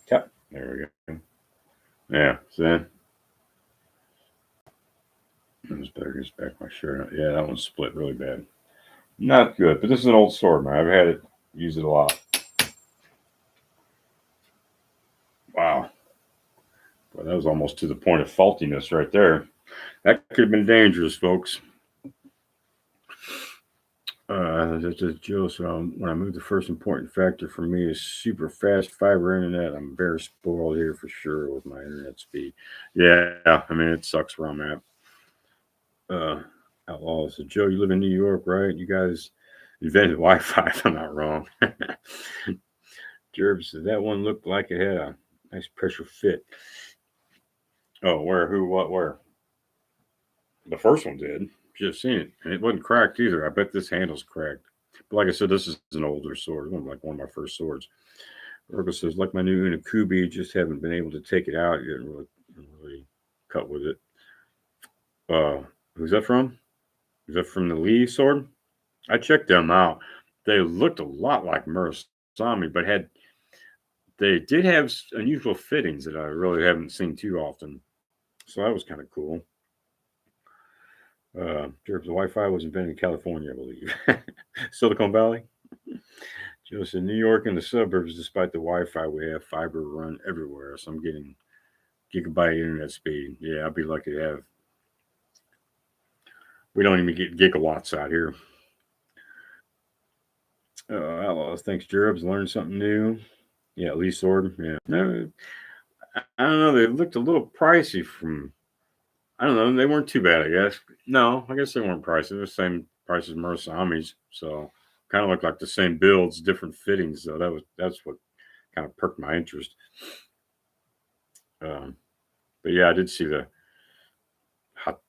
A: Tap. There we go. Yeah, see? This better get back my shirt. Yeah, that one's split really bad. Not good, but this is an old sword, man. I've had it, used it a lot. Wow. Well, that was almost to the point of faultiness right there. That could have been dangerous, folks. Joe, so when I moved, the first important factor for me is super fast fiber internet. I'm very spoiled here for sure with my internet speed. Yeah, I mean, it sucks where I'm at. Outlaws. So, Joe, you live in New York, right? You guys invented Wi-Fi, if I'm not wrong. Jerb said that one looked like it had a nice pressure fit. Oh, where, who, what, where? The first one did. Should have seen it. And it wasn't cracked either. I bet this handle's cracked. But like I said, this is an older sword. Like one of my first swords. Virgo says, like my new Unakubi, just haven't been able to take it out. You didn't really cut with it. Who's that from? Is that from the Lee sword? I checked them out. They looked a lot like Murasami, but they did have unusual fittings that I really haven't seen too often. So that was kind of cool. The Wi-Fi was invented in California, I believe. Silicon Valley. Just in New York and the suburbs, despite the Wi-Fi, we have fiber run everywhere. So I'm getting gigabyte internet speed. Yeah, I'll be lucky to have. We don't even get gigawatts out here. Outlaws, thanks, Jerubs. Learned something new. Yeah, Lee Sword. Yeah. No, I don't know. They looked a little pricey from. I don't know. They weren't too bad, I guess. No, I guess they weren't pricey. They're the same price as Murasami's. So kind of looked like the same builds, different fittings. So that's what kind of perked my interest. But yeah, I did see the hot.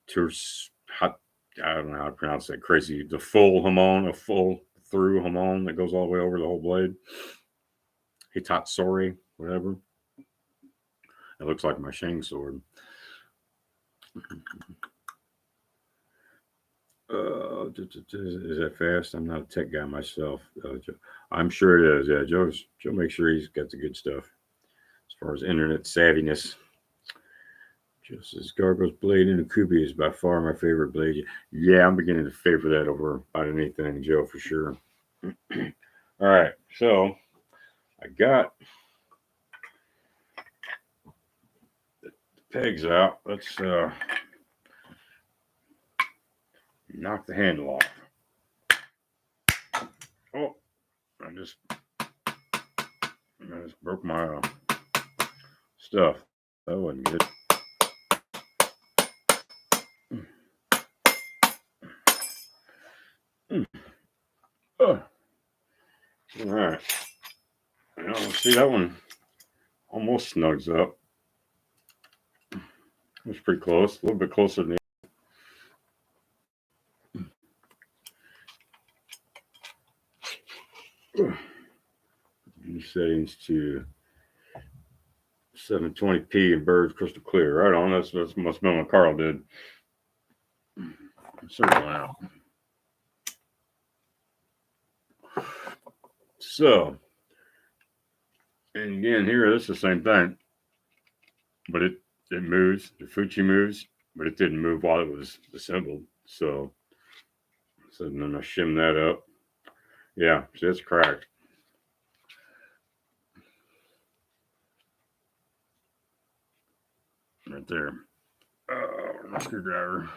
A: I don't know how to pronounce that. Crazy. The full hamon, a full through hamon that goes all the way over the whole blade. Hitatsori, whatever. It looks like my Shang sword. Is that fast? I'm not a tech guy myself. I'm sure it is. Yeah, Joe makes sure he's got the good stuff as far as internet savviness. Just as Gargo's blade in Akubi is by far my favorite blade. Yeah, I'm beginning to favor that over about anything, Joe, for sure. All right, so I got the pegs out. Let's knock the handle off. Oh, I just broke my stuff. That wasn't good. All right. See, that one almost snugs up. It was pretty close. A little bit closer than the settings to 720p and birds crystal clear. Right on. That's must be what Carl did. Certainly out. So, and again, here, this is the same thing, but it moves. The Fuji moves, but it didn't move while it was assembled. So then I shim that up. Yeah, see, it's cracked. Right there. My screwdriver.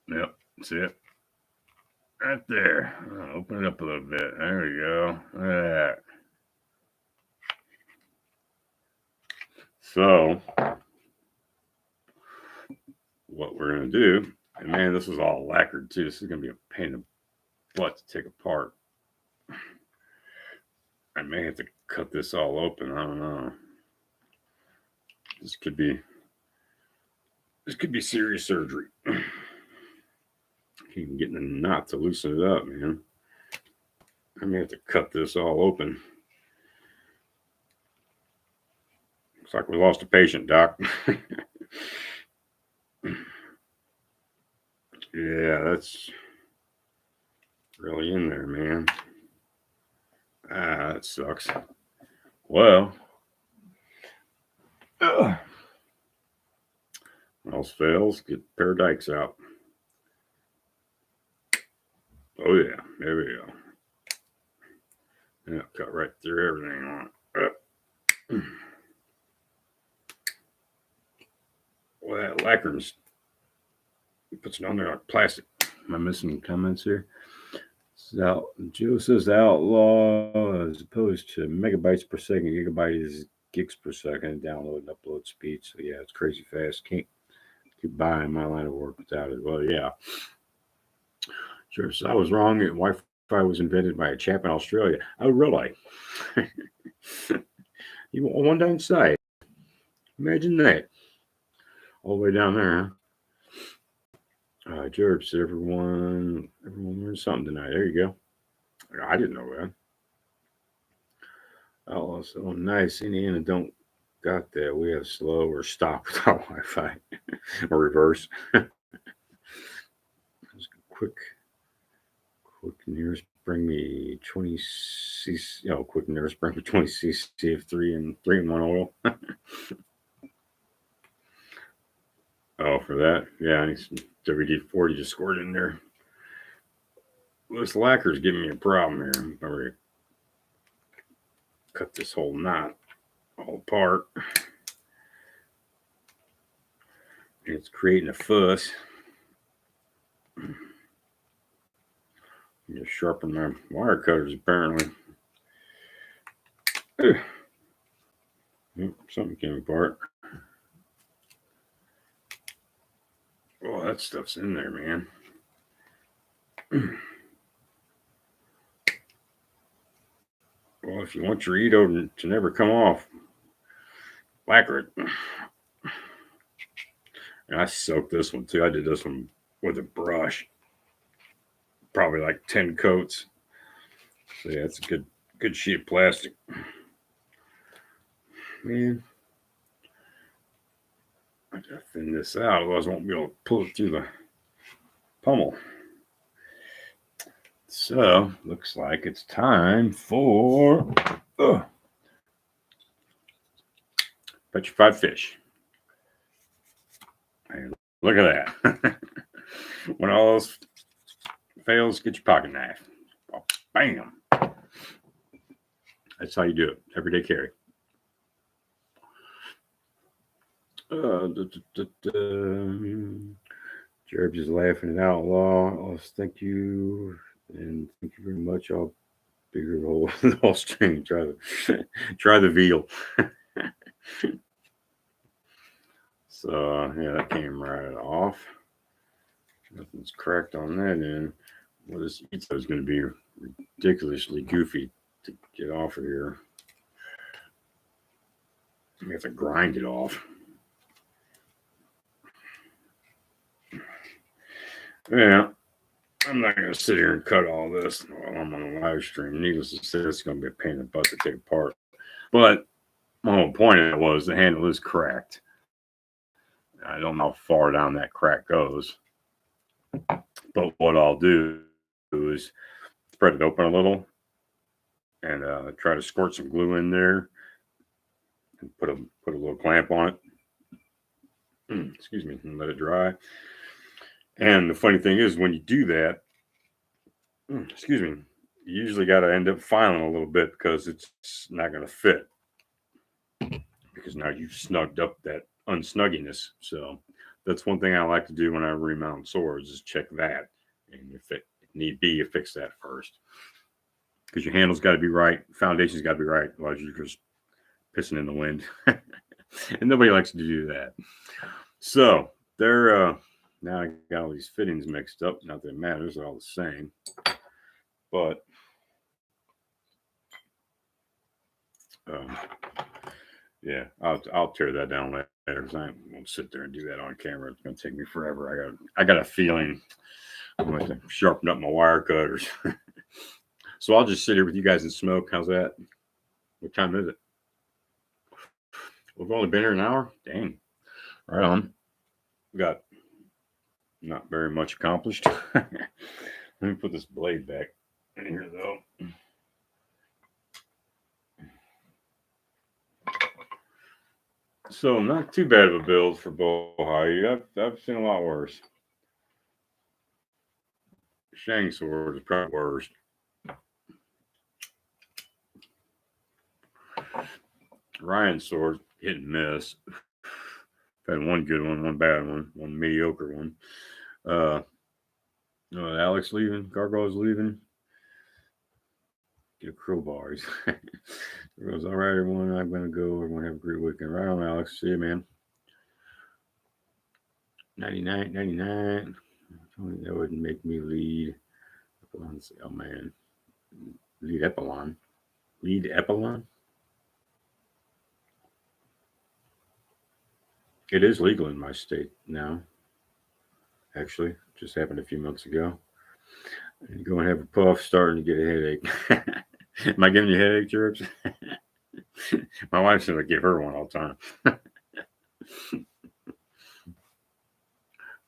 A: Yep, see it? Right there. I'll open it up a little bit. There we go. Look at that. So, what we're going to do, and man, this is all lacquered too. This is going to be a pain in the butt to take apart. I may have to cut this all open. I don't know. This could be serious surgery. Even getting a knot to loosen it up, man. I may have to cut this all open. Looks like we lost a patient, Doc. Yeah, that's really in there, man. That sucks. Well, when else fails, get a pair of dikes out. Oh yeah, there we go. Yeah, cut right through everything on it. Well, that lacquer's puts it on there like plastic. Am I missing comments here? So Joe says the outlaw as opposed to megabytes per second, gigabyte is gigs per second download and upload speed. So yeah, it's crazy fast. Can't get by in my line of work without it. Well, yeah. Sure. So I was wrong. Wi-Fi was invented by a chap in Australia. Oh, really? You one down side. Imagine that. All the way down there, huh? George said everyone learned something tonight. There you go. I didn't know that. Oh, so nice. Indiana don't got that. We have slow or stop without Wi-Fi or reverse. Just quick nearest bring me 20 cc. Oh, quick nearest bring me 20 cc of 3-in-1 oil. Oh, for that, yeah, I need some WD-40 just squirt in there. This lacquer's giving me a problem here. I'm going to cut this whole knot all apart. It's creating a fuss. Just sharpen my wire cutters apparently. Something came apart. Oh, that stuff's in there, man. Well, if you want your Edo to never come off, lacquer it. And I soaked this one too. I did this one with a brush. Probably like 10 coats. So yeah, it's a good sheet of plastic. Man, I gotta thin this out, otherwise I won't be able to pull it through the pommel. So looks like it's time for petrified fish. And look at that. When all else fails, get your pocket knife. Bam. That's how you do it. Everyday carry. Jerb is laughing at outlaw. Thank you. And thank you very much. I'll figure the whole string. Try the veal. So yeah, that came right off. Nothing's cracked on that end. Well, this pizza is going to be ridiculously goofy to get off of here. We have to grind it off. Yeah. I'm not going to sit here and cut all this while I'm on a live stream. Needless to say, it's going to be a pain in the butt to take apart. But my whole point of it was the handle is cracked. I don't know how far down that crack goes. But what I'll do is spread it open a little and try to squirt some glue in there and put a little clamp on it. Excuse me, and let it dry. And the funny thing is, when you do that, excuse me, you usually got to end up filing a little bit because it's not going to fit. Because now you've snugged up that unsnugginess. So that's one thing I like to do when I remount swords is check that. And if it need be, you fix that first. Because your handle's got to be right, foundation's got to be right. Otherwise, you're just pissing in the wind. And nobody likes to do that. So they're now I got all these fittings mixed up. Not that it matters, they're all the same. But yeah, I'll tear that down later because I won't sit there and do that on camera. It's gonna take me forever. I got a feeling I'm going to sharpen up my wire cutters. So I'll just sit here with you guys and smoke. How's that? What time is it? We've only been here an hour. Dang, right on. We got not very much accomplished. Let me put this blade back in here though. So not too bad of a build for Bohai. I've seen a lot worse. Shang sword is probably worst. Ryan's sword hit and miss. I've had one good one, one bad one, one mediocre one. Alex leaving, Gargoyle's leaving. Get a crowbar. It goes, all right, everyone, I'm gonna go. Everyone have a great weekend. Right on, Alex. See you, man. 99. That wouldn't make me lead. Oh man. Lead Epilon. It is legal in my state now. Actually, just happened a few months ago. And go and have a puff, starting to get a headache. Am I giving you a headache, Jerks? My wife's gonna give her one all the time.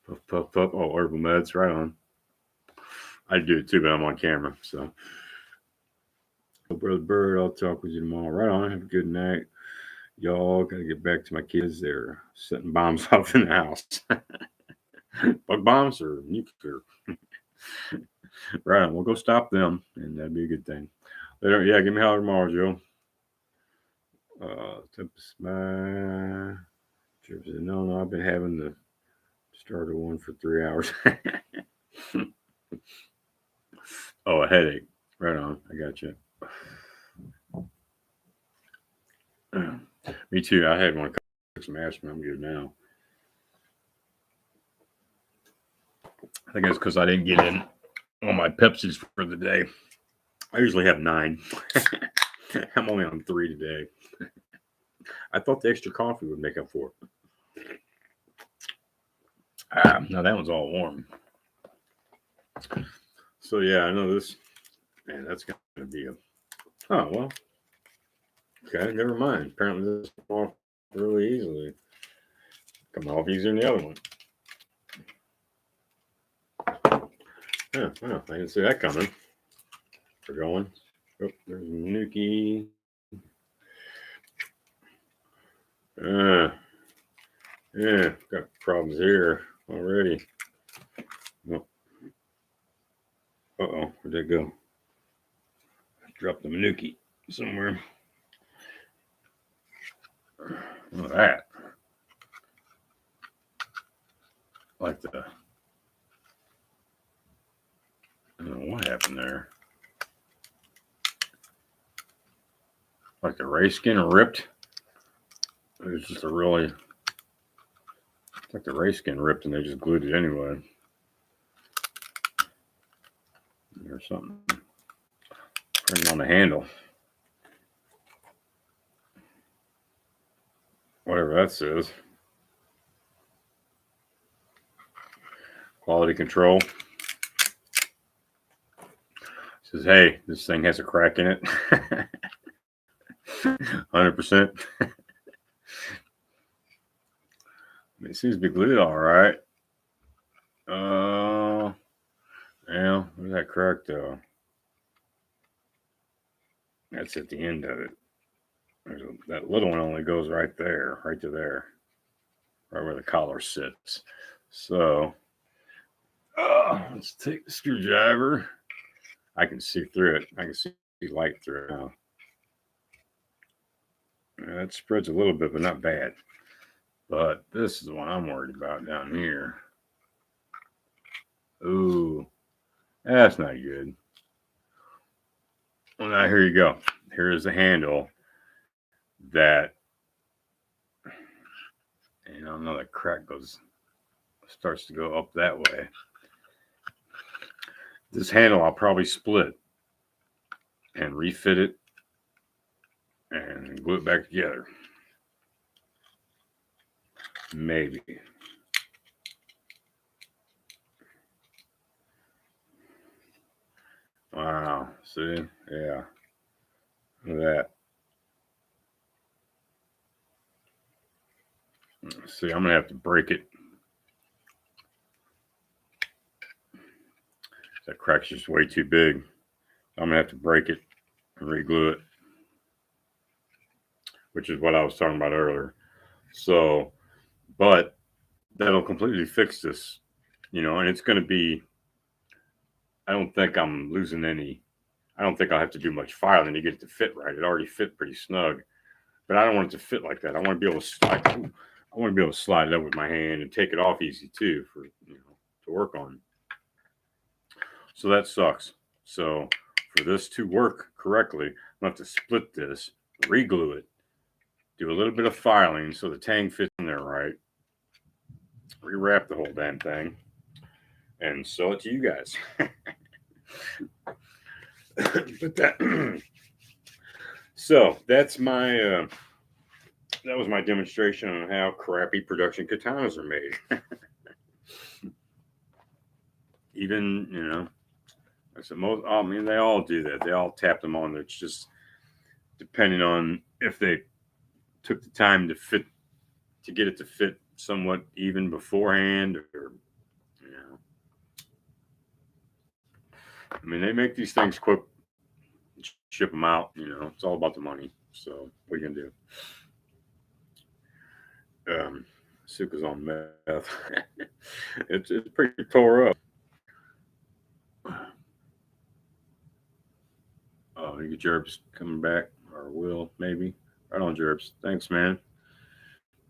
A: Puff, puff, puff. Oh, herbal meds, right on. I do it too, but I'm on camera, so. Brother Bird, I'll talk with you tomorrow. Right on. Have a good night. Y'all gotta get back to my kids. They're setting bombs off in the house. Bug bombs or nuclear. Right on. We'll go stop them, and that'd be a good thing. Later, yeah, give me a holler tomorrow, Joe. No, I've been having the starter one for 3 hours. Oh, a headache. Right on. I got you. Me too. I had one. Some aspirin. I'm good now. I think it's because I didn't get in all my Pepsis for the day. I usually have 9. I'm only on 3 today. I thought the extra coffee would make up for it. Now that one's all warm. So yeah, I know this. Man, that's going to be a. Oh well. Okay, never mind. Apparently this come off really easily. Come off easier than the other one. Yeah, well, I didn't see that coming. We're going. Oh, there's Nuki. Yeah, got problems here already. Oh. Uh-oh, where'd that go? Dropped the Manuki somewhere. Look at that. Like the... I don't know what happened there. Like the ray skin ripped. It was just a really... It's like the ray skin ripped and they just glued it anyway. Or something. Printing on the handle. Whatever that says. Quality control. says, hey, this thing has a crack in it. 100%. It seems to be glued all right. Yeah, where's that crack though? That's at the end of it. That little one only goes right there, right to there, right where the collar sits. So, let's take the screwdriver. I can see through it. I can see light through it now. That spreads a little bit, but not bad. But this is the one I'm worried about down here. Ooh, that's not good. Well, now here you go. Here is the handle that, now that crack starts to go up that way. This handle I'll probably split and refit it and glue it back together. Maybe. Wow. See? Yeah. Look at that. See, I'm going to have to break it. That crack's just way too big. I'm going to have to break it and re-glue it, which is what I was talking about earlier. So, but that'll completely fix this, and it's going to be, I don't think I'm losing any. I don't think I'll have to do much filing to get it to fit right. It already fit pretty snug, but I don't want it to fit like that. I want to be able to slide. I want to be able to slide it up with my hand and take it off easy too for to work on. So that sucks. So for this to work correctly, I'm gonna have to split this, re-glue it, do a little bit of filing so the tang fits in there right, rewrap the whole damn thing, and sell it to you guys. But that. So that's my. That was my demonstration on how crappy production katanas are made. Even, I said they all do that. They all tap them on. It's just depending on if they took the time to get it to fit somewhat even beforehand, or they make these things quick, ship them out. It's all about the money. So what are you gonna do? Suka's on meth. It's pretty tore up. Oh, you Jerbs coming back, or will maybe. Right on, Jerbs. Thanks, man.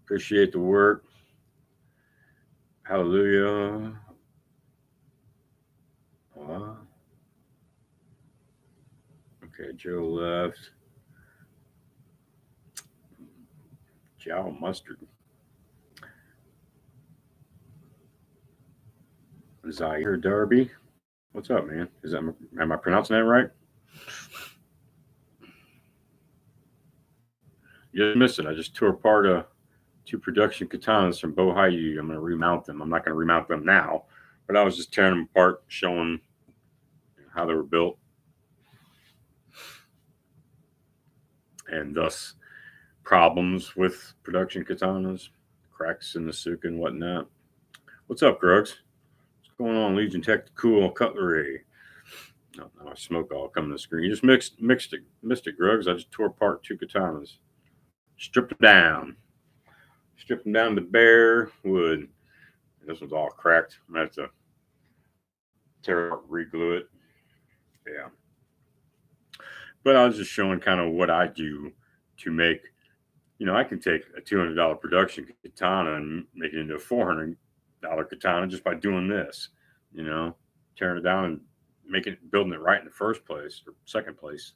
A: Appreciate the work. Hallelujah. Okay, Joe left. Jow Mustard. Zaire Darby. What's up, man? Am I pronouncing that right? You just missed it. I just tore apart 2 production katanas from Bohai. I'm going to remount them. I'm not going to remount them now, but I was just tearing them apart, showing how they were built, and thus problems with production katanas, cracks in the suka and whatnot. What's up, Grugs? What's going on, Legion Tactical Cutlery? No, my smoke all coming to the screen. You just missed it, Grugs. I just tore apart 2 katanas. Stripped them down to bare wood. This one's all cracked. I'm going to have to tear it up, re-glue it. Yeah. But I was just showing kind of what I do to make, I can take a $200 production katana and make it into a $400 katana just by doing this, tearing it down and building it right in the first place or second place.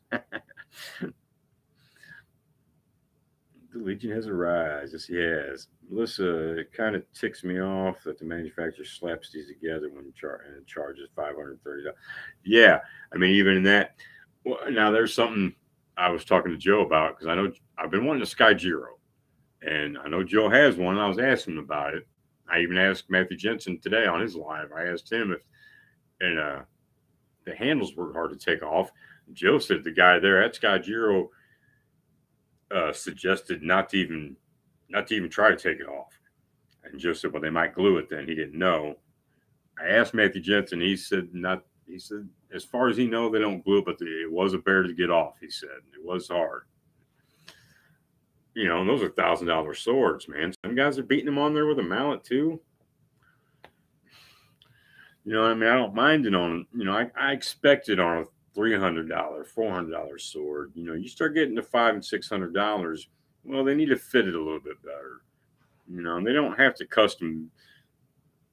A: The Legion has arrived. Yes, he has. Melissa, it kind of ticks me off that the manufacturer slaps these together when and charges $530. Yeah, even in that. Well, now there's something I was talking to Joe about, because I know I've been wanting a Sky Giro, and I know Joe has one. And I was asking him about it. I even asked Matthew Jensen today on his live. I asked him the handles were hard to take off. Joe said the guy there at Sky Giro suggested not to even try to take it off. And Joe said, well, they might glue it then. He didn't know. I asked Matthew Jensen. He said not. He said as far as he know, they don't glue it, but it was a bear to get off. He said it was hard. You know, and those are $1,000 swords, man. Some guys are beating them on there with a mallet too. You know, I mean, I don't mind it on. You know, I expect it on a $300, $400 sword. You know, you start getting to $500 and $600. Well, they need to fit it a little bit better. You know, and they don't have to custom.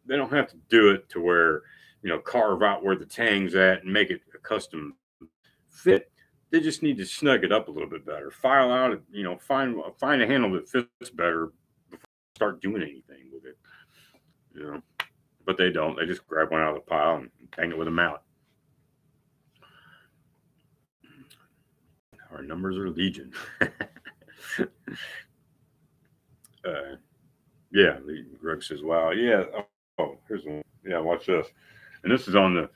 A: They don't have to do it to where, you know, carve out where the tang's at and make it a custom fit. They just need to snug it up a little bit better. File out, you know, find a handle that fits better before you start doing anything with it. You know, but they don't. They just grab one out of the pile and hang it with a mallet. Our numbers are legion. Yeah, Greg says, "Wow, yeah." Oh, here's one. Yeah, watch this. And this is on the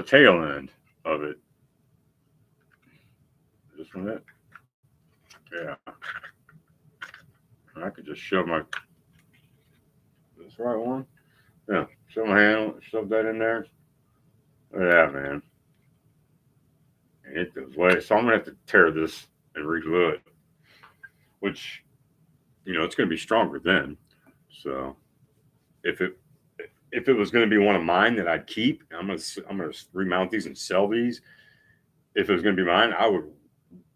A: tail end of it. This one, it. Yeah. I could just shove this right one. Yeah, shove my hand, shove that in there. Yeah, man. And it goes away. So I'm gonna have to tear this and reglue it, which, you know, it's gonna be stronger then. So if it was gonna be one of mine that I'd keep, I'm gonna remount these and sell these. If it was gonna be mine, I would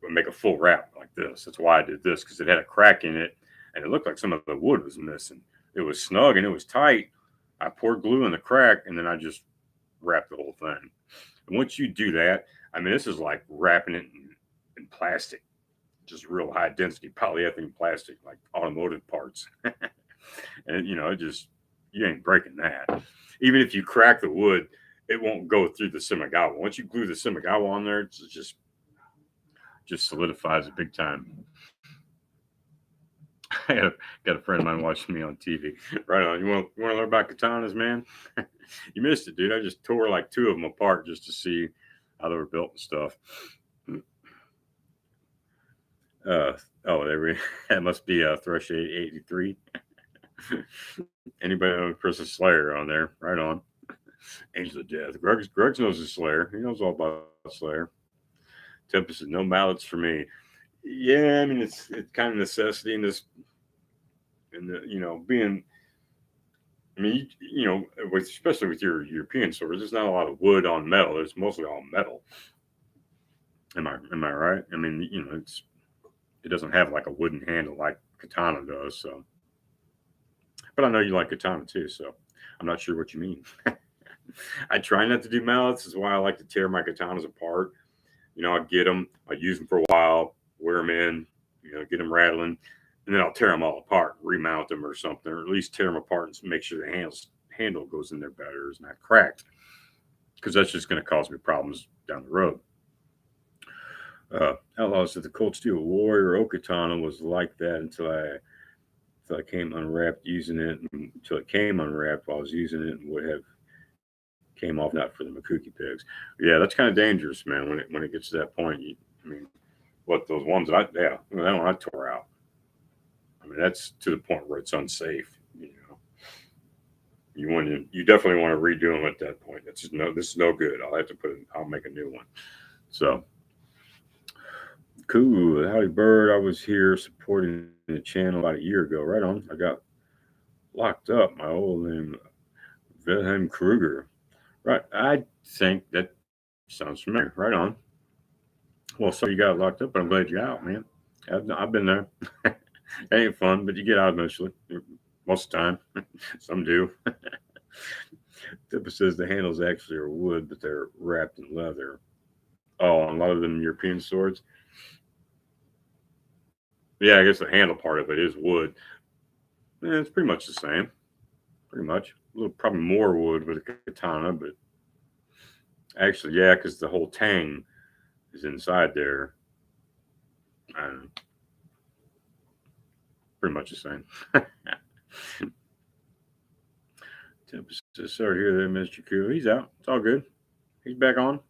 A: make a full wrap like this. That's why I did this, because it had a crack in it and it looked like some of the wood was missing. It was snug and it was tight. I poured glue in the crack and then I just wrapped the whole thing. And once you do that, I mean, this is like wrapping it in plastic, just real high density polyethylene plastic, like automotive parts. And, you know, you ain't breaking that. Even if you crack the wood, it won't go through the Semigawa. Once you glue the Semigawa on there, it's just solidifies it big time. I got a friend of mine watching me on TV. Right on. You want to learn about katanas, man? You missed it, dude. I just tore like 2 of them apart just to see how they were built and stuff. That must be Thrush 83. Anybody know Chris's Slayer on there? Right on. Angel of Death. Greg knows his Slayer. He knows all about Slayer. Tempest says, no mallets for me. Yeah, I mean, it's kind of necessity in this, you know, being, I mean, you know, especially with your European swords, there's not a lot of wood on metal. It's mostly all metal. Am I right? I mean, you know, it doesn't have like a wooden handle like katana does. So, but I know you like katana too, so I'm not sure what you mean. I try not to do mallets. Is why I like to tear my katanas apart. You know, I get them, I use them for a while, wear them in, you know, get them rattling, and then I'll tear them all apart, remount them or something, or at least tear them apart and make sure the handle goes in there better, is not cracked, because that's just going to cause me problems down the road. Outlaw said the Cold Steel Warrior Okatana was like that until I came unwrapped using it, until it came unwrapped while I was using it, and would have came off not for the Makuki pigs. Yeah, that's kind of dangerous, man. When it gets to that point, I mean, what those ones that one I tore out. I mean, that's to the point where it's unsafe. You know, you definitely want to redo them at that point. This is no good. I'll make a new one. So cool, Howdy Bird. I was here supporting the channel about a year ago. Right on. I got locked up. My old name, Wilhelm Kruger. Right. I think that sounds familiar. Right on. Well, so you got locked up, but I'm glad you're out, man. I've been there. It ain't fun, but you get out eventually. Most of the time. Some do. Tipper says the handles actually are wood, but they're wrapped in leather. Oh, a lot of them European swords. Yeah, I guess the handle part of it is wood. Yeah, it's pretty much the same. Pretty much. A little probably more wood with a katana, but actually, yeah, because the whole tang is inside there. I don't know. Pretty much the same. Tempest says, sorry to hear that, Mr. Q. He's out. It's all good. He's back on.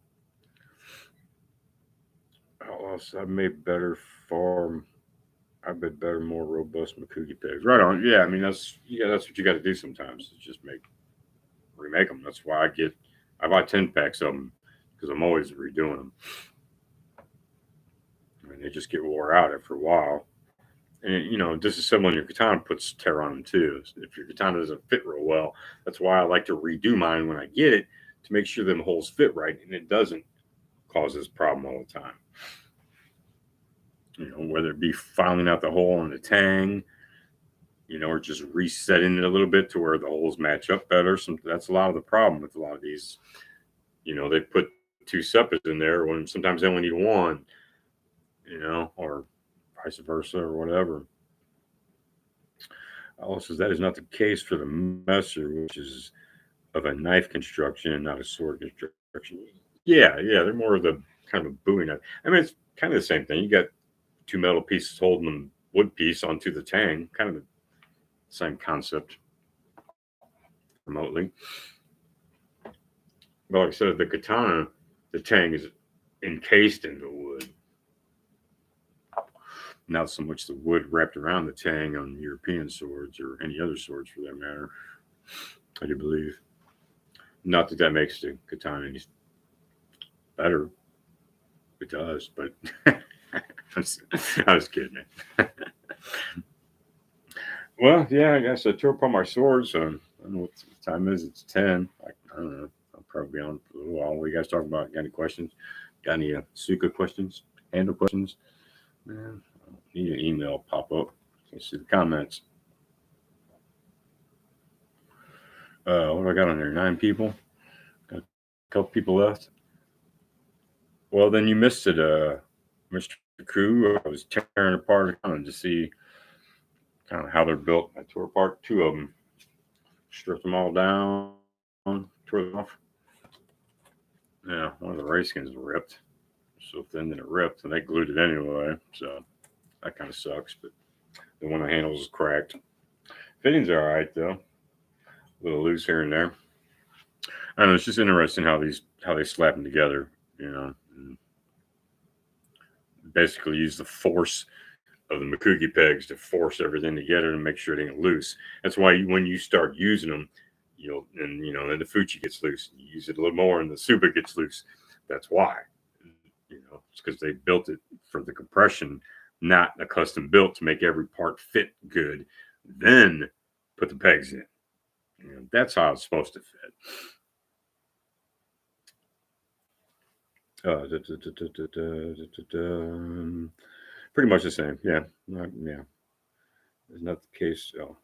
A: Outlaws, I've made better farm. I bet better, more robust Makugi pegs. Right on. Yeah, I mean that's what you got to do sometimes. Is just remake them. That's why I buy 10 packs of them because I'm always redoing them. I mean, they just get wore out after a while. And disassemling your katana puts tear on them too. If your katana doesn't fit real well, that's why I like to redo mine when I get it to make sure them holes fit right and it doesn't cause this problem all the time. Whether it be filing out the hole in the tang, or just resetting it a little bit to where the holes match up better. That's a lot of the problem with a lot of these. They put 2 seppas in there when sometimes they only need one, or vice versa or whatever. Also, that is not the case for the messer, which is of a knife construction and not a sword construction. Yeah, they're more of the kind of a Bowie knife. I mean, it's kind of the same thing. You got 2 metal pieces holding the wood piece onto the tang, kind of the same concept remotely. But like I said, the katana, the tang is encased in the wood. Not so much the wood wrapped around the tang on European swords or any other swords for that matter. I do believe. Not that that makes the katana any better. It does, but I was kidding, man. Well, yeah, I guess I tore apart my swords. I don't know what the time is. It's 10. I don't know. I'll probably be on for a little while. What you guys talking about? Got any questions? Got any Suka questions? Handle questions? Man, I don't need an email pop up. Let's see the comments. What do I got on there? 9 people. Got a couple people left. Well, then you missed it, Mr. Crew. I was tearing apart to see kind of how they're built. I tore apart 2 of them, stripped them all down, tore them off. Yeah, one of the race skins ripped, so thin that it ripped, and they glued it anyway. So that kind of sucks. But the one of the handles is cracked. Fitting's all right though, a little loose here and there. I don't know. It's just interesting how they slap them together. And basically use the force of the Makugi pegs to force everything together and make sure it ain't loose. That's why when you start using them, then the Fuchi gets loose. You use it a little more, and the Suba gets loose. That's why. It's because they built it for the compression, not a custom built to make every part fit good. Then put the pegs in. That's how it's supposed to fit. Pretty much the same. Yeah. Is not the case. Oh,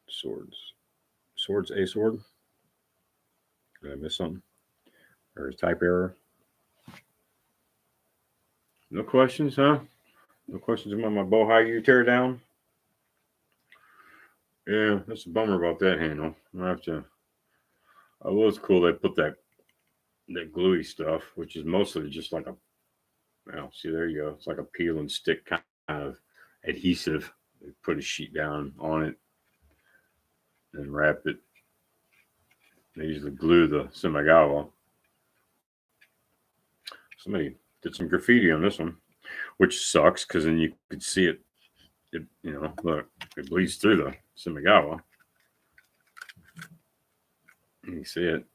A: swords. Swords, a sword. Did I miss something? Or a type error? No questions, huh? No questions about my Bohai tear down? Yeah, that's a bummer about that handle. I have to. It was cool they put that gluey stuff, which is mostly just like a. Well, see, there you go. It's like a peel and stick kind of adhesive. They put a sheet down on it and wrap it. They usually glue the Semigawa. Somebody did some graffiti on this one, which sucks because then you could see it. Look, it bleeds through the Semigawa. You see it.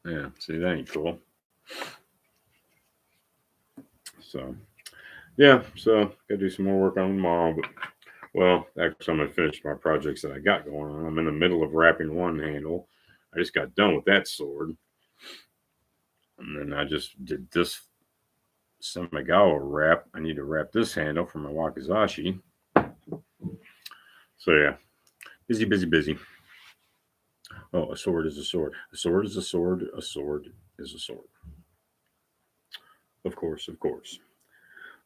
A: Yeah, see, that ain't cool. So, yeah, so gotta do some more work on tomorrow. But, well, actually, I'm gonna finish my projects that I got going on. I'm in the middle of wrapping one handle. I just got done with that sword. And then I just did this Semigawa wrap. I need to wrap this handle for my Wakizashi. So yeah, busy. Oh, a sword is a sword. A sword is a sword. A sword is a sword. Of course.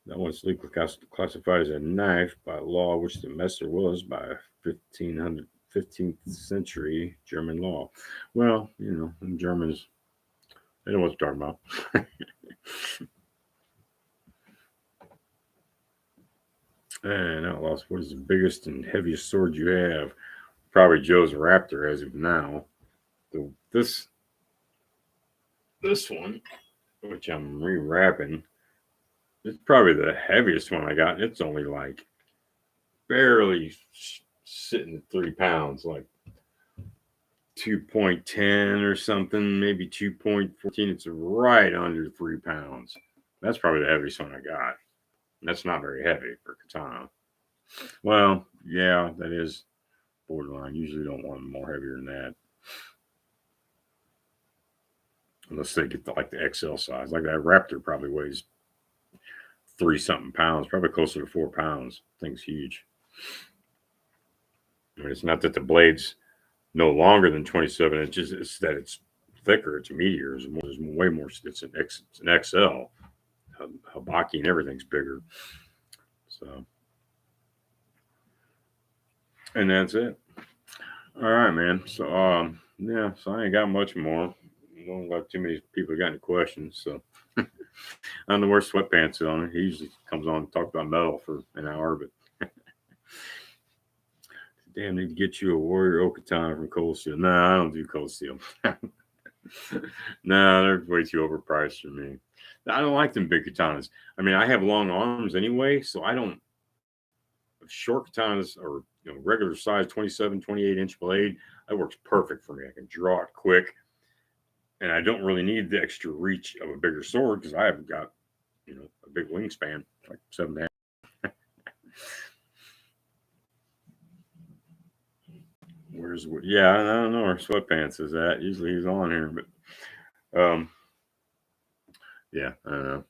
A: That one's legally classified as a knife by law, which the messer was by 15th century German law. Well, in Germans, they know what they're talking about. And Outlaws, what is the biggest and heaviest sword you have? Probably Joe's Raptor as of now. This this one, which I'm rewrapping, it's probably the heaviest one I got. It's only like barely sitting at 3 pounds, like 2.10 or something, maybe 2.14. It's right under 3 pounds. That's probably the heaviest one I got. That's not very heavy for katana. Well, yeah, that is borderline. Usually don't want them more heavier than that. Unless they get like the XL size. Like that Raptor probably weighs 3 something pounds, probably closer to 4 pounds. Thing's huge. I mean, it's not that the blade's no longer than 27 inches, it's that it's thicker, it's meatier, there's way more, it's an XL. Habaki and everything's bigger. So, and that's it. All right, man. So, yeah, so I ain't got much more. I don't got too many people got any questions. So, I don't know where Sweatpants on. He usually comes on and talks about metal for an hour, but damn, need to get you a Warrior Okatana from Cold Steel. Nah, I don't do Cold Steel. Nah, they're way too overpriced for me. I don't like them big katanas. I mean, I have long arms anyway, so I don't. Short katanas or regular size 27, 28-inch blade, that works perfect for me. I can draw it quick, and I don't really need the extra reach of a bigger sword because I haven't got a big wingspan, like 7.5. Yeah, I don't know where Sweatpants is at. Usually he's on here, but yeah, I don't know.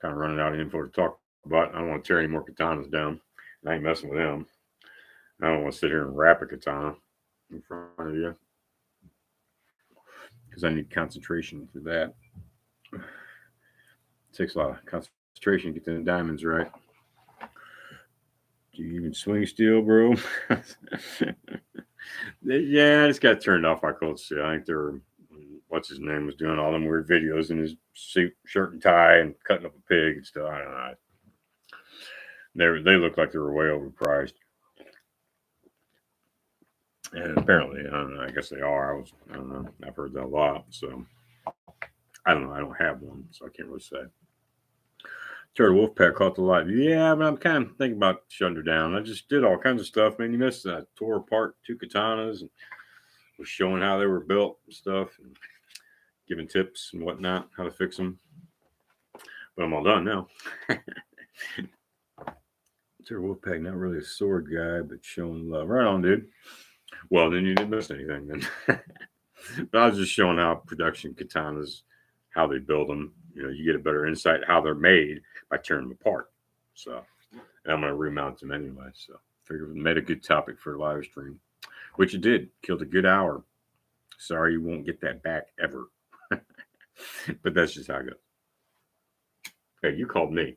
A: Kind of running out of info to talk about. I don't want to tear any more katanas down. I ain't messing with them. I don't want to sit here and wrap a katana in front of you because I need concentration for that. It takes a lot of concentration to get the diamonds right. Do you even swing steel, bro? Yeah, I just got turned off by Cold Steel. I think they were, what's his name, was doing all them weird videos in his suit, shirt, and tie and cutting up a pig and stuff. I don't know. They look like they were way overpriced. And apparently, I don't know, I guess they are. I don't know. I've heard that a lot. So, I don't know. I don't have one, so I can't really say. Turtle Wolfpack caught the light. Yeah, but I'm kind of thinking about shutting her down. I just did all kinds of stuff. Man, you missed that. I tore apart 2 katanas and was showing how they were built and stuff and giving tips and whatnot, how to fix them. But I'm all done now. Turtle Wolfpack, not really a sword guy, but showing love. Right on, dude. Well, then you didn't miss anything then. But I was just showing how production katanas, how they build them. You get a better insight how they're made by tearing them apart. So, and I'm going to remount them anyway. So, figured we made a good topic for a live stream, which it did. Killed a good hour. Sorry, you won't get that back ever. But that's just how it goes. Hey, you called me.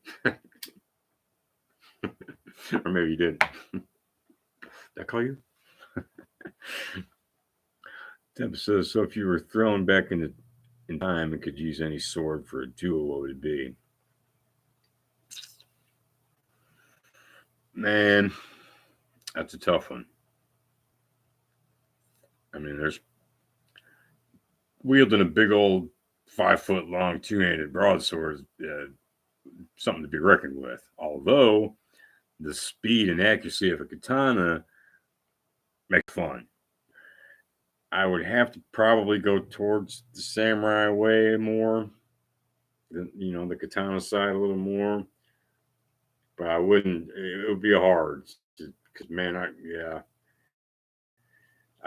A: Or maybe you didn't. Did I call you? Deb says, so if you were thrown back in time and could use any sword for a duel, what would it be? Man, that's a tough one. I mean, there's wielding a big old 5-foot long 2-handed broadsword, something to be reckoned with. Although the speed and accuracy of a katana makes fun. I would have to probably go towards the samurai way more, the katana side a little more. But I wouldn't. It would be hard because man, I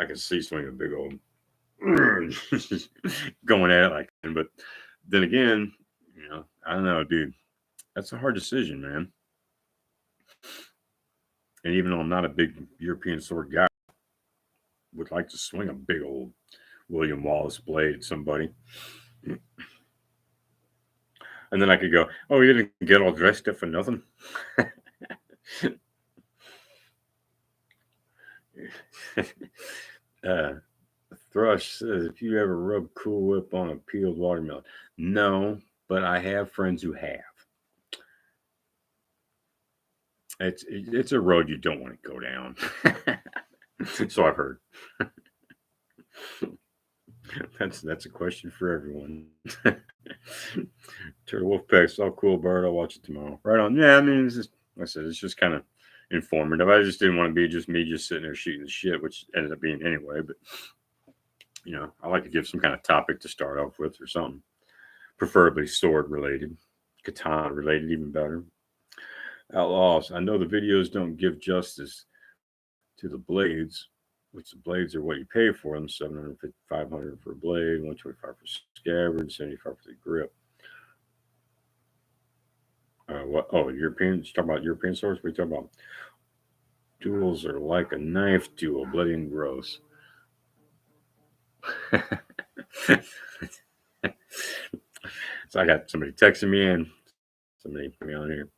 A: can see swinging a big old going at it like that. But then again, I don't know, dude. That's a hard decision, man. And even though I'm not a big European sword guy, would like to swing a big old William Wallace blade at somebody. And then I could go, oh, you didn't get all dressed up for nothing? Thrush says, if you ever rub Cool Whip on a peeled watermelon. No, but I have friends who have. It's a road you don't want to go down. So I've heard. That's a question for everyone. Turtle Wolfpack's all cool, Bart. I'll watch it tomorrow. Right on. Yeah, I mean, it's just, like I said, it's just kind of informative. I just didn't want to be just me just sitting there shooting the shit, which ended up being anyway. But I like to give some kind of topic to start off with or something, preferably sword related, katana related, even better. Outlaws. I know the videos don't give justice to the blades, which the blades are what you pay for them. 750, 500 for a blade, 125 for scabbard, 75 for the grip. What? Oh, European. You talking about European swords? We talking about duels are like a knife duel, bloody and gross. So I got somebody texting me and somebody put me on here.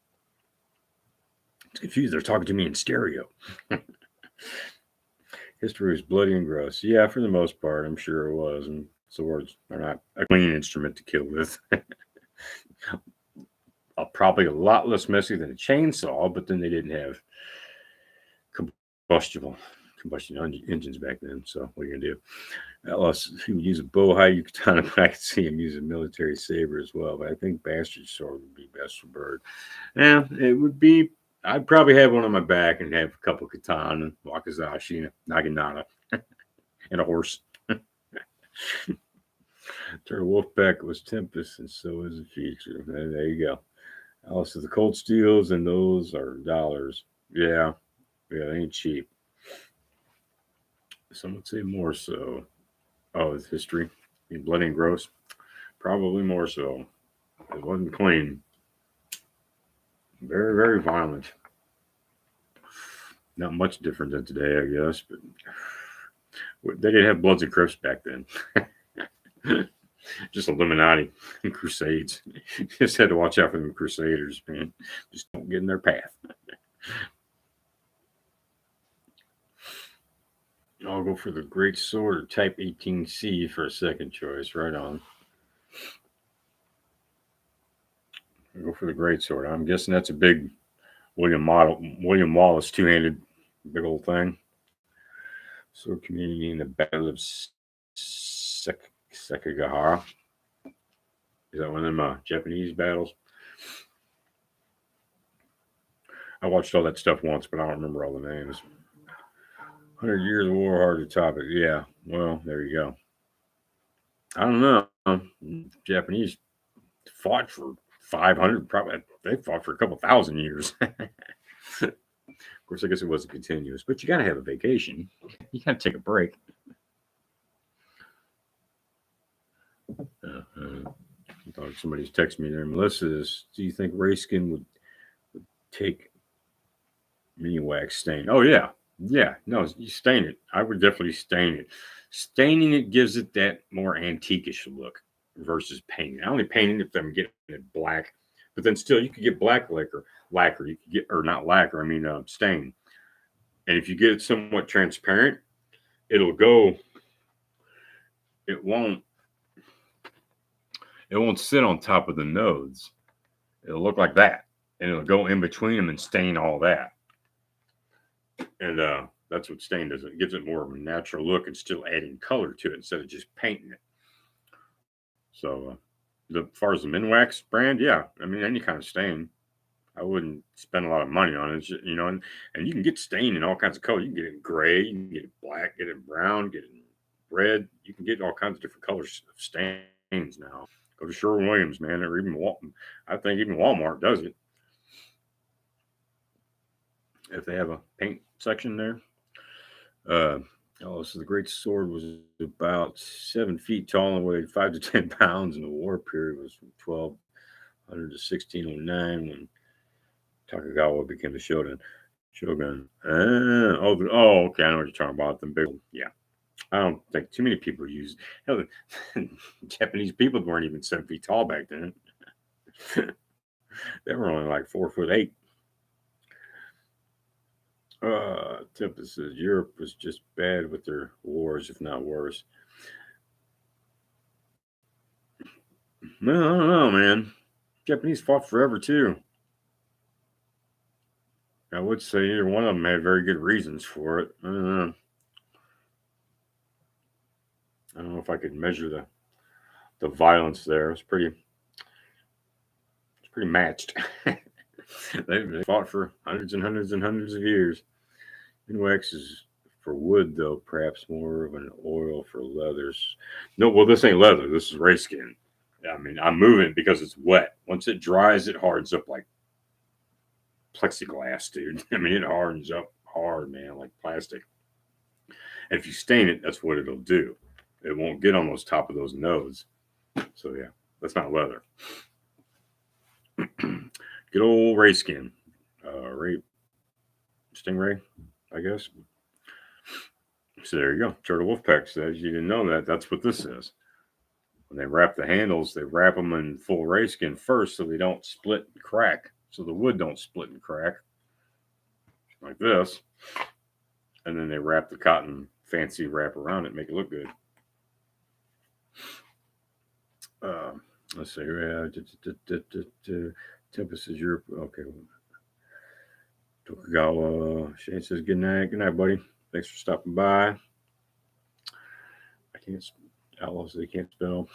A: It's confused. They're talking to me in stereo. History was bloody and gross. Yeah, for the most part, I'm sure it was. And swords are not a clean instrument to kill with. Probably a lot less messy than a chainsaw, but then they didn't have combustion engines back then. So what are you gonna do? Outlaws, he would use a bowhide katana, but I could see him use a military saber as well. But I think bastard sword would be best for bird. Yeah, it would be. I'd probably have one on my back and have a couple katana, wakizashi, naginata, and a horse. Turtle Wolfpack was Tempest, and so is a feature. There you go. Also, the cold steels, and those are dollars. Yeah, they ain't cheap. Some would say more so. Oh, it's history. Bloody and gross. Probably more so. It wasn't clean. Very, very violent. Not much different than today, I guess, but they didn't have Bloods and Crips back then. Just Illuminati and Crusades. Just had to watch out for them Crusaders, man. Just don't get in their path. I'll go for the Great Sword or Type 18C for a second choice. Right on. I'll go for the Great Sword. I'm guessing that's a big William Wallace two-handed big old thing. Sword community in the Battle of Sekigahara. Is that one of them Japanese battles? I watched all that stuff once, but I don't remember all the names. 100 Years of War, hard to top it. Yeah, well, there you go. I don't know. Japanese fought for 500, probably. They fought for a couple thousand years. Of course, I guess it wasn't continuous, but you got to have a vacation. You got to take a break. I thought somebody's texting me there. Melissa, do you think Ray Skin would take mini wax stain? Oh, yeah. Yeah, no, you stain it. I would definitely stain it. Staining it gives it that more antiquish look versus painting. I only paint it if I'm getting it black, but then still you could get black lacquer. You could get, or not lacquer. I mean stain. And if you get it somewhat transparent, it'll go. It won't sit on top of the nodes. It'll look like that, and it'll go in between them and stain all that. And that's what stain does. It gives it more of a natural look and still adding color to it instead of just painting it. So, as far as the Minwax brand, yeah, I mean any kind of stain, I wouldn't spend a lot of money on it. And you can get stain in all kinds of colors. You can get it in gray, you can get it black, get it in brown, get it in red. You can get all kinds of different colors of stains now. Go to Sherwin-Williams, man, or even Walton. I think even Walmart does it. If they have a paint section there. So the Great Sword was about 7 feet tall and weighed 5 to 10 pounds, and the war period was from 1200 to 1609 when Takagawa became the Shogun. Okay, I know what you're talking about. The big, yeah. I don't think too many people use. Hell, Japanese people weren't even 7 feet tall back then. They were only like 4'8". Tempest says Europe was just bad with their wars, if not worse. No, I don't know, man. Japanese fought forever too. I would say either one of them had very good reasons for it. I don't know. I don't know if I could measure the violence there. It's pretty matched. They fought for hundreds and hundreds and hundreds of years. Wax is for wood, though, perhaps more of an oil for leathers. No, well, this ain't leather. This is ray skin. I mean, I'm moving because it's wet. Once it dries, it hardens up like plexiglass, dude. I mean, it hardens up hard, man, like plastic. And if you stain it, that's what it'll do. It won't get on those top of those nodes. So yeah, that's not leather. Good old ray skin. Ray stingray, I guess. So there you go. Turtle Wolfpack says you didn't know that. That's what this is. When they wrap the handles, they wrap them in full ray skin first so they don't split and crack. So the wood don't split and crack like this. And then they wrap the cotton fancy wrap around it, make it look good. Let's see. Tempest is Europe. Okay. Tokugawa. Shane says good night. Good night, buddy. Thanks for stopping by. I can't. Outlaws they can't spell.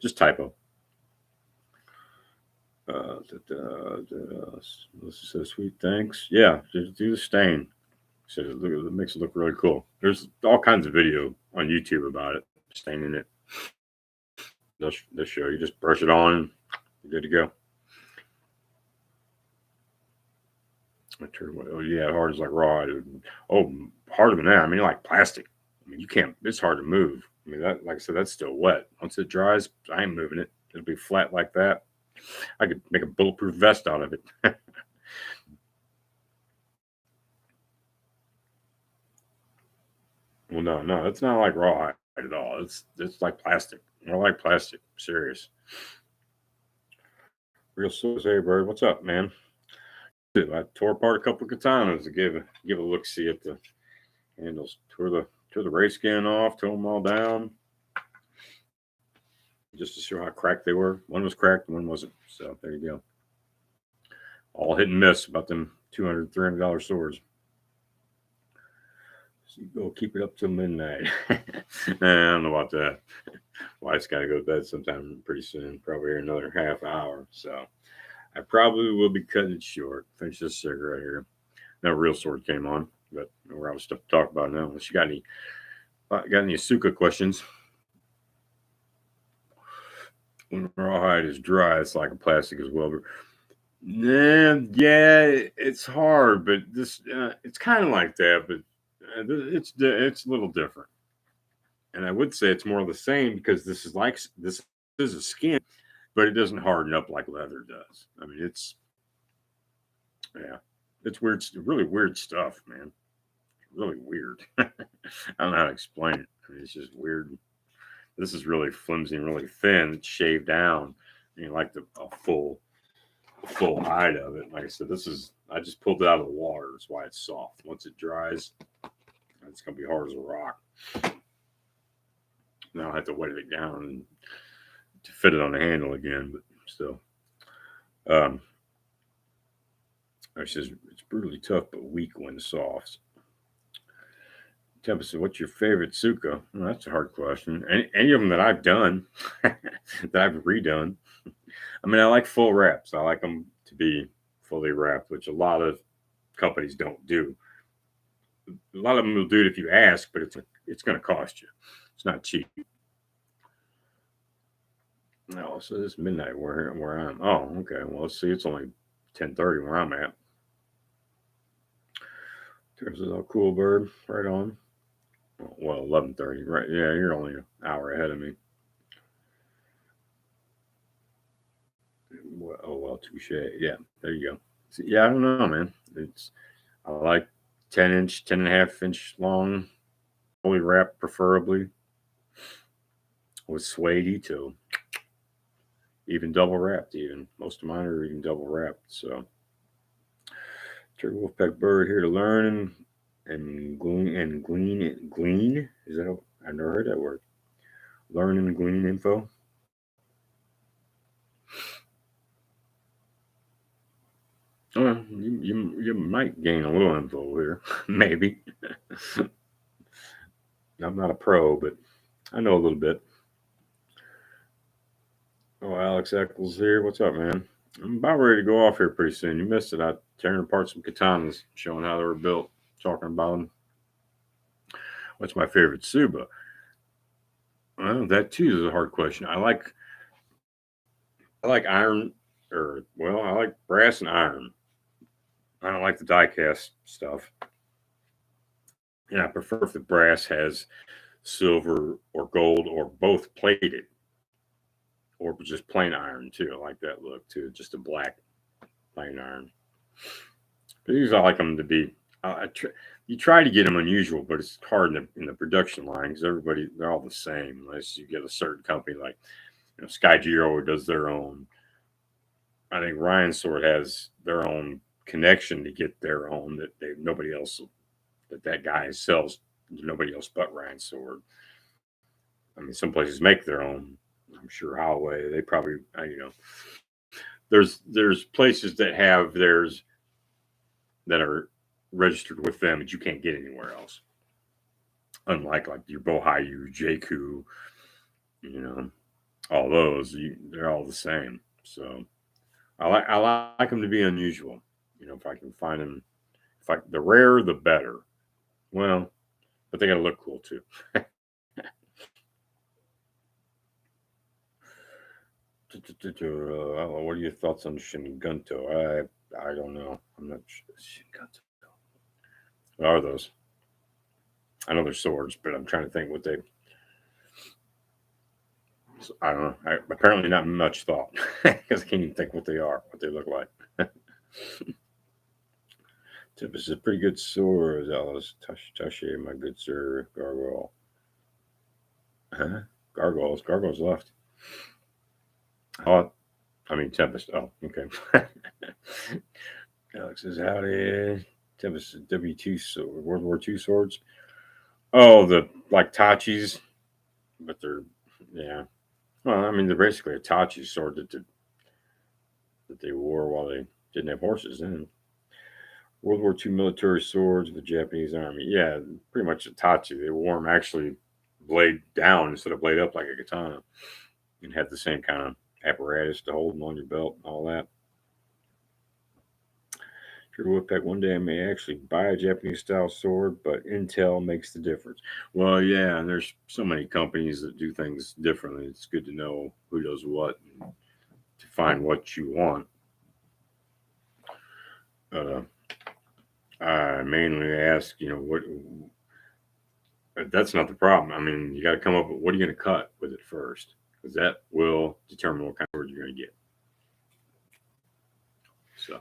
A: Just typo. Melissa says sweet thanks. Yeah, just do the stain. Says it makes it look really cool. There's all kinds of video on YouTube about it, staining it. They'll show you. Just brush it on, you're good to go. Oh yeah, hard as like raw. Oh, harder than that. I mean, like plastic. I mean, you can't. It's hard to move. I mean, that, like I said, that's still wet. Once it dries, I ain't moving it. It'll be flat like that. I could make a bulletproof vest out of it. Well, no, it's not like rawhide at all. It's like plastic. More like plastic. Serious. Real Hey Bird, what's up, man? I tore apart a couple of katanas to give a look see at the handles. Tore the ray skin off, tore them all down, just to show how cracked they were. One was cracked, one wasn't. So there you go. All hit and miss about them $200, $300 swords. So you go keep it up till midnight. I don't know about that. Wife's got to go to bed sometime pretty soon, probably here another half hour. So I probably will be cutting it short. Finish this cigarette here. No real sword came on, but we're out of stuff to talk about now. Unless you got any Asuka questions? When rawhide is dry, it's like a plastic as well. But yeah, it's hard, but this it's kind of like that, but it's a little different. And I would say it's more of the same because this is a skin, but it doesn't harden up like leather does. I mean, it's weird, really weird stuff, man. Really weird. I don't know how to explain it. I mean, it's just weird. This is really flimsy and really thin. It's shaved down. You know, like a full hide of it. Like I said, I just pulled it out of the water. That's why it's soft. Once it dries, it's gonna be hard as a rock. Now I have to wet it down to fit it on the handle again, but still. It says it's brutally tough but weak when soft. Tempest, what's your favorite Suka? Well, that's a hard question. Any of them that I've done, that I've redone. I mean, I like full wraps. I like them to be fully wrapped, which a lot of companies don't do. A lot of them will do it if you ask, but it's going to cost you. It's not cheap. No, so this midnight where I'm. Oh, okay. Well, let's see. It's only 10:30 where I'm at. There's a cool bird. Right on. Well, 11:30. Right? Yeah, you're only an hour ahead of me. Well, touche. Yeah, there you go. See, yeah, I don't know, man. I like 10-inch, 10.5-inch long, fully wrapped, preferably with suede too. Even double wrapped. Even most of mine are even double wrapped. So, Turtle Wolfpack Bird here to learn and glean. Is that? I've never heard that word. Learn and glean info. Well, you might gain a little info here, maybe. I'm not a pro, but I know a little bit. Oh, Alex Eccles here. What's up, man? I'm about ready to go off here pretty soon. You missed it. I tearing apart some katanas, showing how they were built, talking about them. What's my favorite Suba? Well, that too is a hard question. I like iron, I like brass and iron. I don't like the die cast stuff, and I prefer if the brass has silver or gold or both plated, or just plain iron too. I like that look too, just a black plain iron. But these I like them to be. You try to get them unusual, but it's hard in the production line because they're all the same unless you get a certain company like Sky Geo does their own. I think Ryan Sword has their own connection to get their own nobody else that guy sells nobody else but Ryan Sword. I mean, some places make their own. I'm sure Holloway they probably there's places that have theirs that are registered with them that you can't get anywhere else. Unlike like your Bohayu, Jakku, you know, all those they're all the same. So I like them to be unusual. If I can find them, the rarer the better. Well, but they got to look cool too. What are your thoughts on Shingunto? I don't know. I'm not sure. Shingunto. What are those? I know they're swords, but I'm trying to think what they. I don't know. Apparently, not much thought because I can't even think what they are, what they look like. Tempest is a pretty good sword. Alice Tashi, my good sir, Gargoyle. Huh? Gargoyles left. Oh, I mean Tempest. Oh, okay. Alex says howdy. Tempest is W2 sword, World War II swords. Oh, the like Tachis, but they're yeah. Well, I mean they're basically a Tachi sword that they wore while they didn't have horses then. World War II military swords of the Japanese army. Yeah, pretty much a Tachi. They wore them actually blade down instead of blade up like a katana, and had the same kind of apparatus to hold them on your belt and all that. Sure, Woodpeck, one day I may actually buy a Japanese style sword, but Intel makes the difference. Well, yeah, and there's so many companies that do things differently. It's good to know who does what and to find what you want. Uh, I mainly ask, what. That's not the problem. I mean, you got to come up with what are you going to cut with it first, because that will determine what kind of sword you're going to get. So,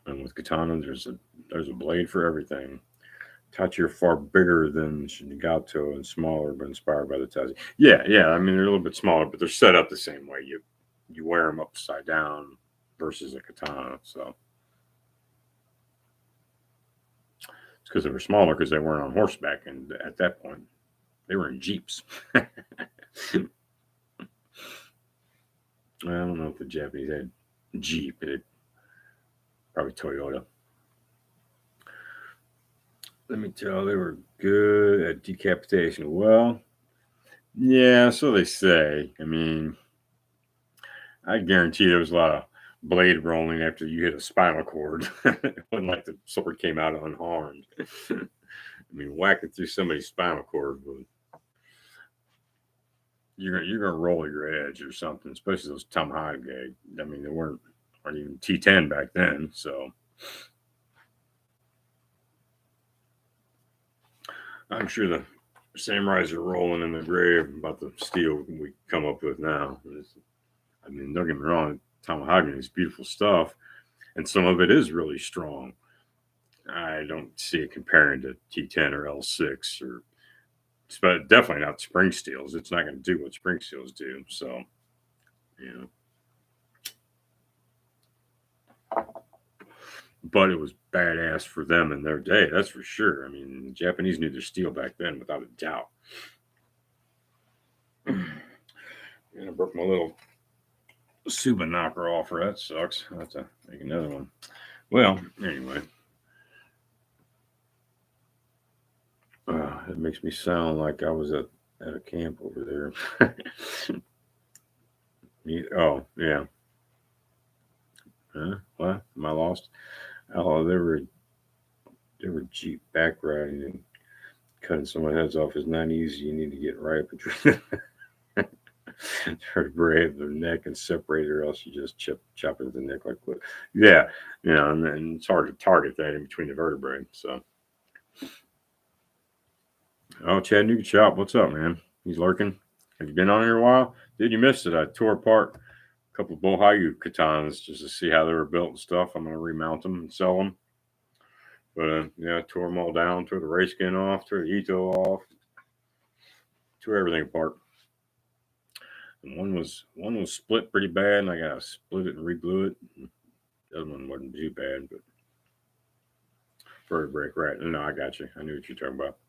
A: and with katana, there's a blade for everything. Tachi are far bigger than Shinigato and smaller, but inspired by the Tachi. Yeah, yeah. I mean, they're a little bit smaller, but they're set up the same way. You wear them upside down versus a katana. So it's because they were smaller because they weren't on horseback, and at that point they were in jeeps. I don't know if the Japanese had Jeep. It probably Toyota. Let me tell you, they were good at decapitation. Well, yeah, so they say. I mean, I guarantee there was a lot of blade rolling after you hit a spinal cord. It wasn't like the sword came out unharmed. I mean, whacking through somebody's spinal cord, you're gonna roll your edge or something, especially those tomahawk gag. I mean, they weren't even T10 back then, so I'm sure the samurais are rolling in the grave about the steel we come up with now. I mean, don't get me wrong, tomahawk is beautiful stuff, and some of it is really strong. I don't see it comparing to T10 or L6 but definitely not spring steels. It's not going to do what spring steels do. So, you but it was badass for them in their day. That's for sure. I mean, the Japanese knew their steel back then without a doubt. And I broke my little Suba knocker off her. That sucks. I'll have to make another one. Well, anyway. It makes me sound like I was at a camp over there. Oh, yeah. Huh? What? Am I lost? Oh, they were Jeep back riding and cutting someone's heads off is not easy. You need to get right between vertebrae of their neck and separate, or else you just chop into the neck like what? Yeah, and it's hard to target that in between the vertebrae. So, oh, Chattanooga Chop, what's up, man? He's lurking. Have you been on here a while? Dude, you missed it. I tore apart a couple of Bohayu katanas just to see how they were built and stuff. I'm gonna remount them and sell them. But yeah, tore them all down, tore the ray skin off, tore the ito off, tore everything apart. And one was split pretty bad, and I got to split it and re-glue it. The other one wasn't too bad, but vertebrae right. No, I got you. I knew what you're talking about.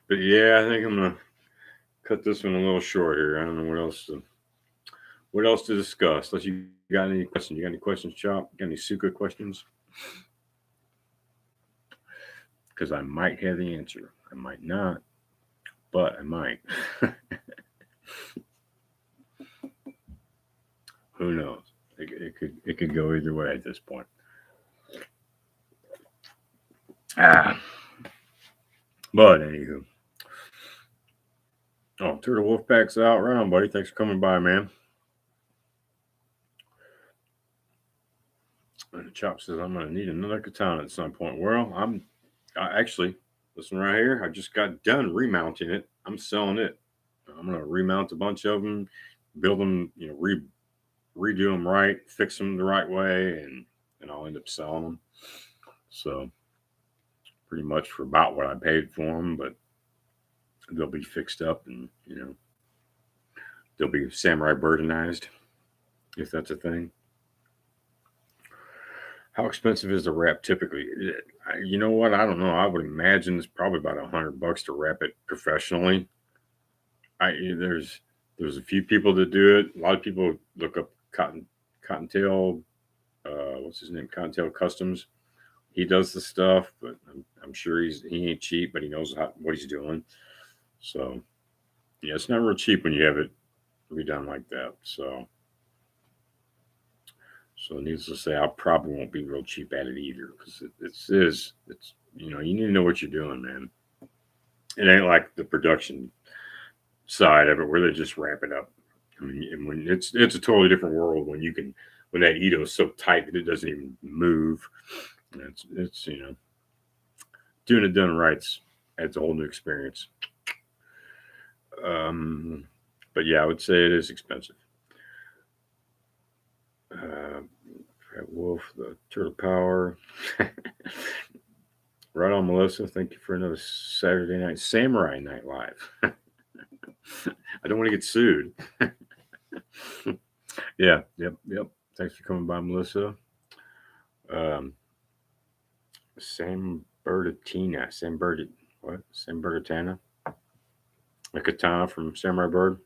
A: But yeah, I think I'm gonna cut this one a little short here. I don't know what else to discuss. Unless you got any questions. You got any questions, Chop? Got any Suka questions? Because I might have the answer. I might not, but I might. Who knows? It could go either way at this point. But anywho. Oh, Turtle Wolfpack's out. Right on, buddy. Thanks for coming by, man. And Chop says I'm gonna need another katana at some point. Well, I actually listen right here. I just got done remounting it. I'm selling it. I'm gonna remount a bunch of them, build them, redo them right, fix them the right way, and I'll end up selling them. So pretty much for about what I paid for them, but they'll be fixed up and they'll be samurai burdenized, if that's a thing. How expensive is the wrap typically? You know what? I don't know. I would imagine it's probably about $100 to wrap it professionally. There's a few people that do it. A lot of people look up Cottontail. What's his name? Cottontail Customs. He does the stuff, but I'm sure he ain't cheap, but he knows what he's doing. So yeah, it's not real cheap when you have it redone like that. So needless to say, I probably won't be real cheap at it either because it's you need to know what you're doing, man. It ain't like the production side of it where they just wrap it up. I mean, when it's a totally different world when that ito is so tight that it doesn't even move. It's doing it done right. It's a whole new experience. But yeah, I would say it is expensive. Fat Wolf, the Turtle Power. Right on, Melissa. Thank you for another Saturday Night Samurai Night Live. I don't want to get sued. Yeah, yep. Thanks for coming by, Melissa. Sam Bertatana. Sam Bertatana. A katana from Samurai Bird.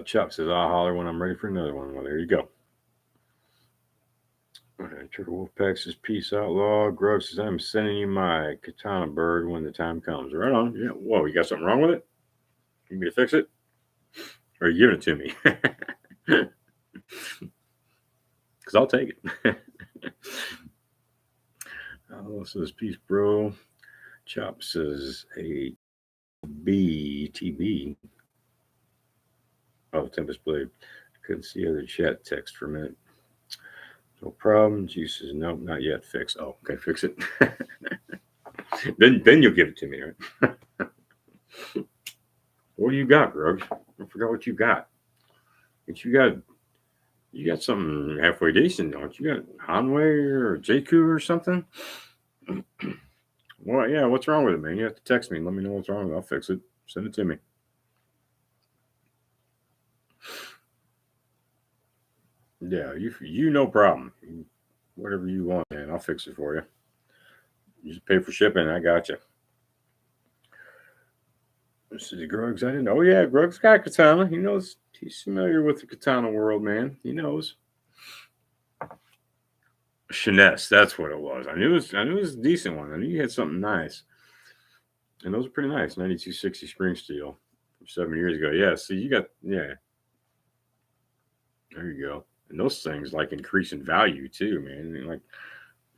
A: Chop says, I'll holler when I'm ready for another one. Well, there you go. Turtle Wolfpack says, peace outlaw. Grug says, I'm sending you my katana bird when the time comes. Right on. Yeah. Whoa, you got something wrong with it? You need me to fix it? Or are you giving it to me? Because I'll take it. Says, peace, bro. Chop says, hey, TB. Oh, Tempest Blade. Couldn't see other chat text for a minute. No problem. Juice says, nope, not yet. Fix. Oh, okay, fix it. then you'll give it to me, right? What do you got, Grug? I forgot what you got. But you got something halfway decent, don't you? Got Hanwei or Jakku or something? Well, yeah, what's wrong with it, man? You have to text me and let me know what's wrong. I'll fix it. Send it to me. Yeah, you no problem. Whatever you want, man. I'll fix it for you. You just pay for shipping. I got you. This is Grug's. I didn't know. Oh, yeah, Grug's got katana. He knows. He's familiar with the katana world, man. He knows. Finesse, that's what it was. I knew it was a decent one. I knew you had something nice. And those are pretty nice. 9260 spring steel from 7 years ago. Yeah, see you got yeah, there you go. And those things like increase in value too, man. And, like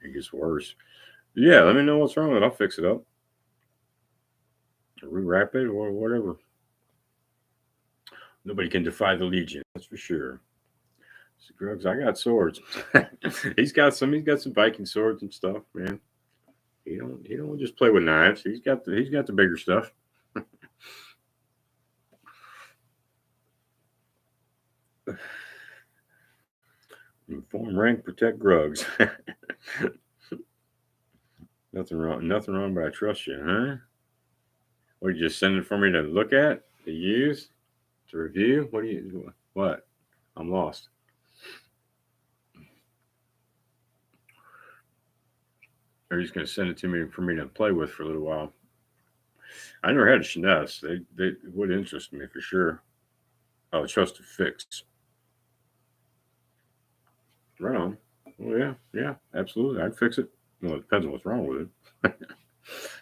A: it gets worse. Yeah, let me know what's wrong with it. I'll fix it up. Or rewrap it or whatever. Nobody can defy the Legion, that's for sure. Scruggs, I got swords. He's got some Viking swords and stuff, man. He don't just play with knives. He's got the bigger stuff. Inform rank, protect Grugs. Nothing wrong, but I trust you, huh? Or you just send it for me to look at, to use, to review? What? I'm lost. Or you're just gonna send it to me for me to play with for a little while. I never had a Finesse. They would interest me for sure. Oh, trust to fix. Right on. Well, yeah, absolutely. I'd fix it. Well, it depends on what's wrong with it.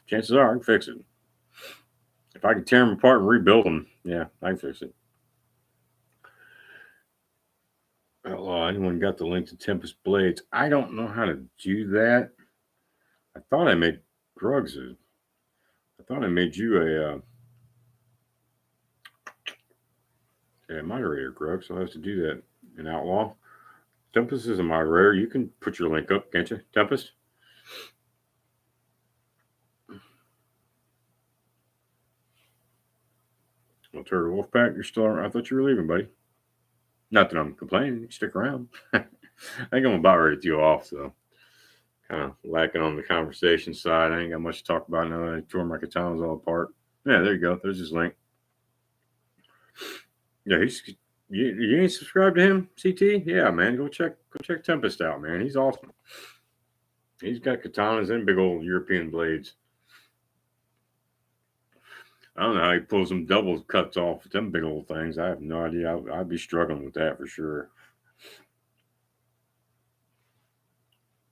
A: Chances are I can fix it. If I can tear them apart and rebuild them, yeah, I can fix it. Outlaw, anyone got the link to Tempest Blades? I don't know how to do that. I thought I made Grugs. I thought I made you a moderator, Grug, so I'll have to do that in Outlaw. Tempest is a moderator. You can put your link up, can't you, Tempest? Well, Turtle Wolfpack, you're still. I thought you were leaving, buddy. Not that I'm complaining. Stick around. I think I'm about ready to go off, so kind of lacking on the conversation side. I ain't got much to talk about now that I tore my katanas all apart. Yeah, there you go. There's his link. Yeah, you ain't subscribed to him, CT? Yeah, man, go check Tempest out, man. He's awesome. He's got katanas and big old European blades. I don't know how he pulls them double cuts off with them big old things. I have no idea. I'd be struggling with that for sure.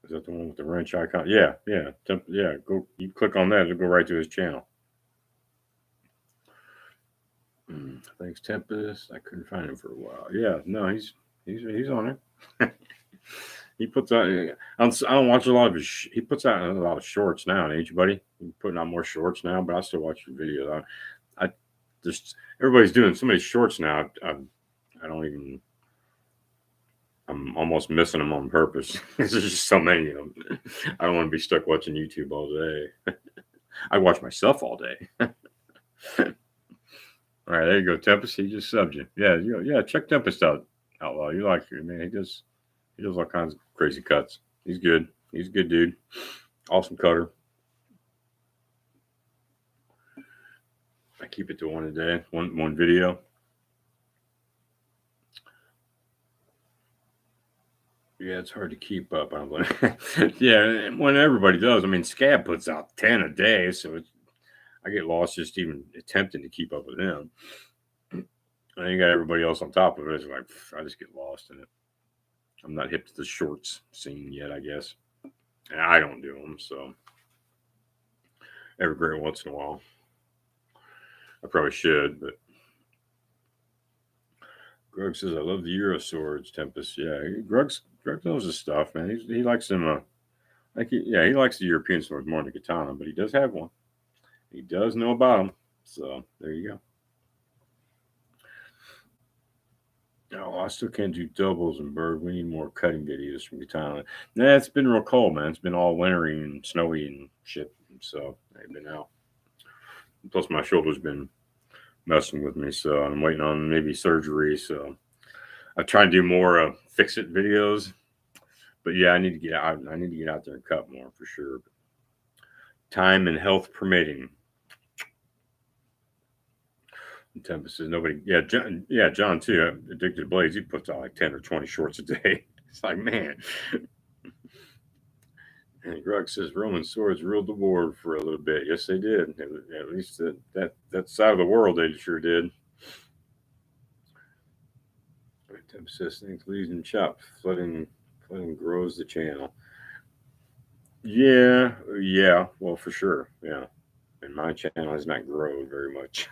A: Is that the one with the wrench icon? Yeah. Yeah. Go. You click on that, it'll go right to his channel. Thanks, Tempest. I couldn't find him for a while. Yeah. No, he's on it. He puts out. I don't watch a lot of his. He puts out a lot of shorts now, ain't you, buddy? He's putting out more shorts now, but I still watch your videos. I just everybody's doing so many shorts now. I don't even. I'm almost missing them on purpose. There's just so many of them. I don't want to be stuck watching YouTube all day. I watch myself all day. All right, there you go, Tempest. He just subbed you. Yeah. Check Tempest out, Outlaw. You like it, man. He does all kinds of crazy cuts. He's good. He's a good dude. Awesome cutter. I keep it to one a day, one video. Yeah, it's hard to keep up. I'm like, yeah, when everybody does. I mean, Scab puts out 10 a day, so I get lost just even attempting to keep up with them. And you got everybody else on top of it. It's like I just get lost in it. I'm not hip to the shorts scene yet, I guess. And I don't do them, so every great once in a while. I probably should, but Grug says I love the Euro swords, Tempest. Yeah, Grug knows his stuff, man. He likes them. He likes the European swords more than the katana, but he does have one. He does know about them. So there you go. Oh, I still can't do doubles in Bird. We need more cutting videos from katana. Nah, it's been real cold, man. It's been all wintry and snowy and shit. So I've been out. Plus, my shoulder's been messing with me, so I'm waiting on maybe surgery. So I try to do more fix it videos, but yeah, I need to get out. I need to get out there and cut more for sure. But time and health permitting. And Tempest says nobody. Yeah, John too. Addicted to Blades. He puts out like 10 or 20 shorts a day. It's like, man. And Grug says Roman swords ruled the world for a little bit. Yes, they did. At least that side of the world, they sure did. Tempest says things leaves and chopped. Flooding grows the channel. Yeah. Well, for sure. Yeah. And my channel has not grown very much.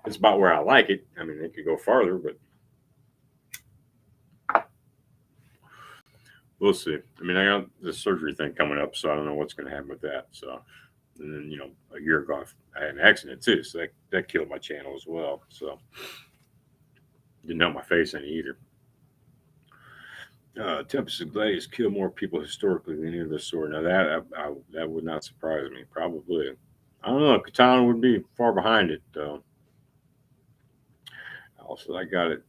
A: It's about where I like it. I mean, it could go farther, but we'll see. I mean, I got the surgery thing coming up, so I don't know what's going to happen with that. So, and then a year ago, I had an accident too, so that killed my channel as well. So, didn't help my face any either. Tempest Glaze kill more people historically than any other sword. Now that would not surprise me. Probably, I don't know. Katana would be far behind it. Also, I got it.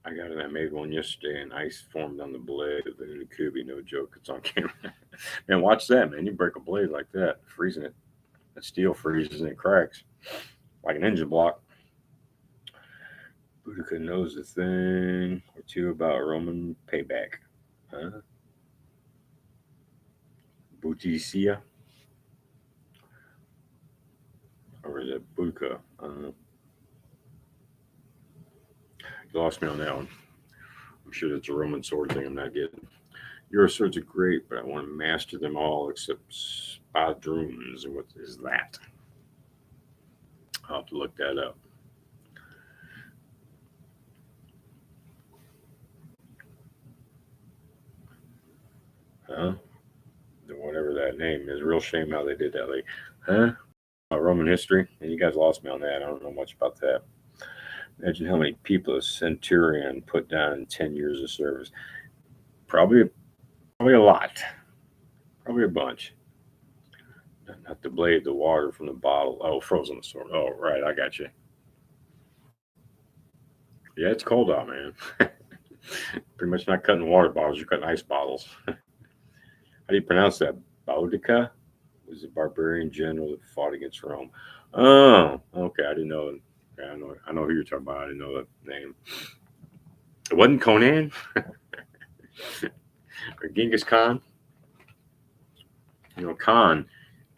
A: I made one yesterday, and ice formed on the blade of the Unakubi. No joke. It's on camera. Man, watch that, man. You break a blade like that, freezing it. That steel freezes and it cracks like an engine block. Boudica knows a thing or two about Roman payback. Huh? Boudicia? Or is it Boudica? You lost me on that one. I'm sure that's a Roman sword thing I'm not getting. Your swords are great, but I want to master them all except spadrooms. And what is that? I'll have to look that up. Huh? Whatever that name is. Real shame how they did that. Like, huh? Roman history. And you guys lost me on that. I don't know much about that. Imagine how many people a centurion put down in 10 years of service. Probably, probably a lot. Probably a bunch. Not the blade, the water from the bottle. Oh, frozen sword. Oh, right. I got you. Yeah, it's cold out, man. Pretty much not cutting water bottles. You're cutting ice bottles. How do you pronounce that? Boudica was a barbarian general that fought against Rome. Oh, okay. I didn't know. Yeah, I know who you're talking about. I didn't know the name. It wasn't Conan or Genghis Khan. Khan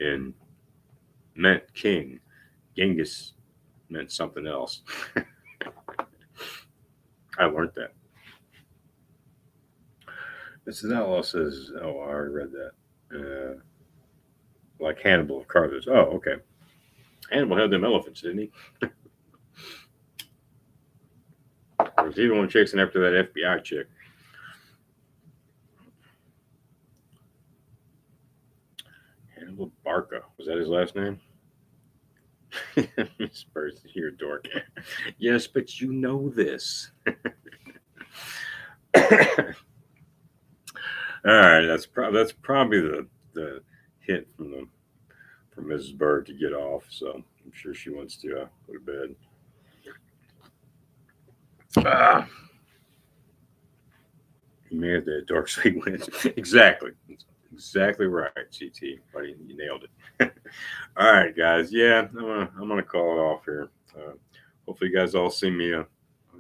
A: in meant king. Genghis meant something else. I learned that. Mrs. Outlaw says, "Oh, I already read that." Like Hannibal of Carthage. Oh, okay. Hannibal had them elephants, didn't he? Or was he the one chasing after that FBI chick? Hannibal Barca. Was that his last name? Miss Bird, you're a dork. Yes, but you know this. All right, that's probably the hint from Mrs. Bird to get off. So I'm sure she wants to go to bed. Ah, you made the dark side wins. Exactly. Exactly right, CT. Buddy, you nailed it. All right, guys. Yeah, I'm gonna call it off here. Hopefully, you guys all see me. Oh,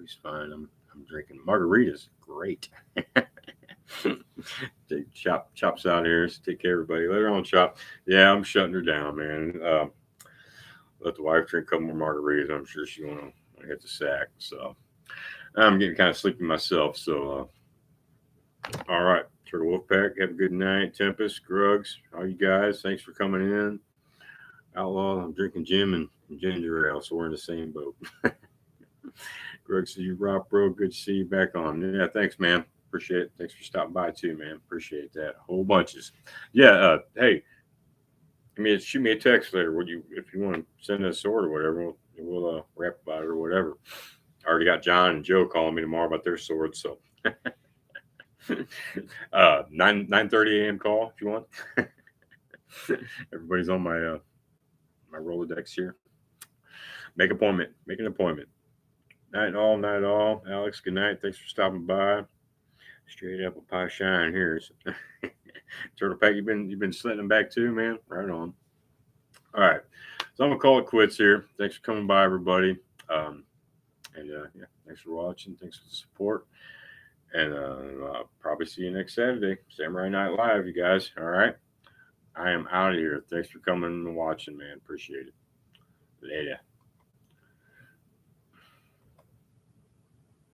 A: he's fine. I'm drinking margaritas. Great. Take chops out here. So take care, everybody. Later on, chop. Yeah, I'm shutting her down, man. Let the wife drink a couple more margaritas. I'm sure she wanna hit the sack. So I'm getting kind of sleepy myself. So all right, Turtle Wolfpack. Have a good night. Tempest, Grugs, all you guys. Thanks for coming in. Outlaw, I'm drinking gin and ginger ale, so we're in the same boat. Greg says you rock, bro. Good to see you back on. Yeah, thanks, man. Appreciate it. Thanks for stopping by too, man. Appreciate that. Whole bunches. Yeah. Hey, shoot me a text later. Would you, if you want to send us a sword or whatever, we'll rap about it or whatever. I already got John and Joe calling me tomorrow about their swords, so 9:30 a.m. call if you want. Everybody's on my Rolodex here. Make an appointment. Night all, night all. Alex, good night. Thanks for stopping by. Straight apple pie shine here. Turtle Pack, you've been slitting them back too, man. Right on. All right, so I'm gonna call it quits here. Thanks for coming by, everybody. And yeah, thanks for watching. Thanks for the support. And I'll probably see you next Saturday. Samurai Night Live, you guys. All right. I am out of here. Thanks for coming and watching, man. Appreciate it. Later.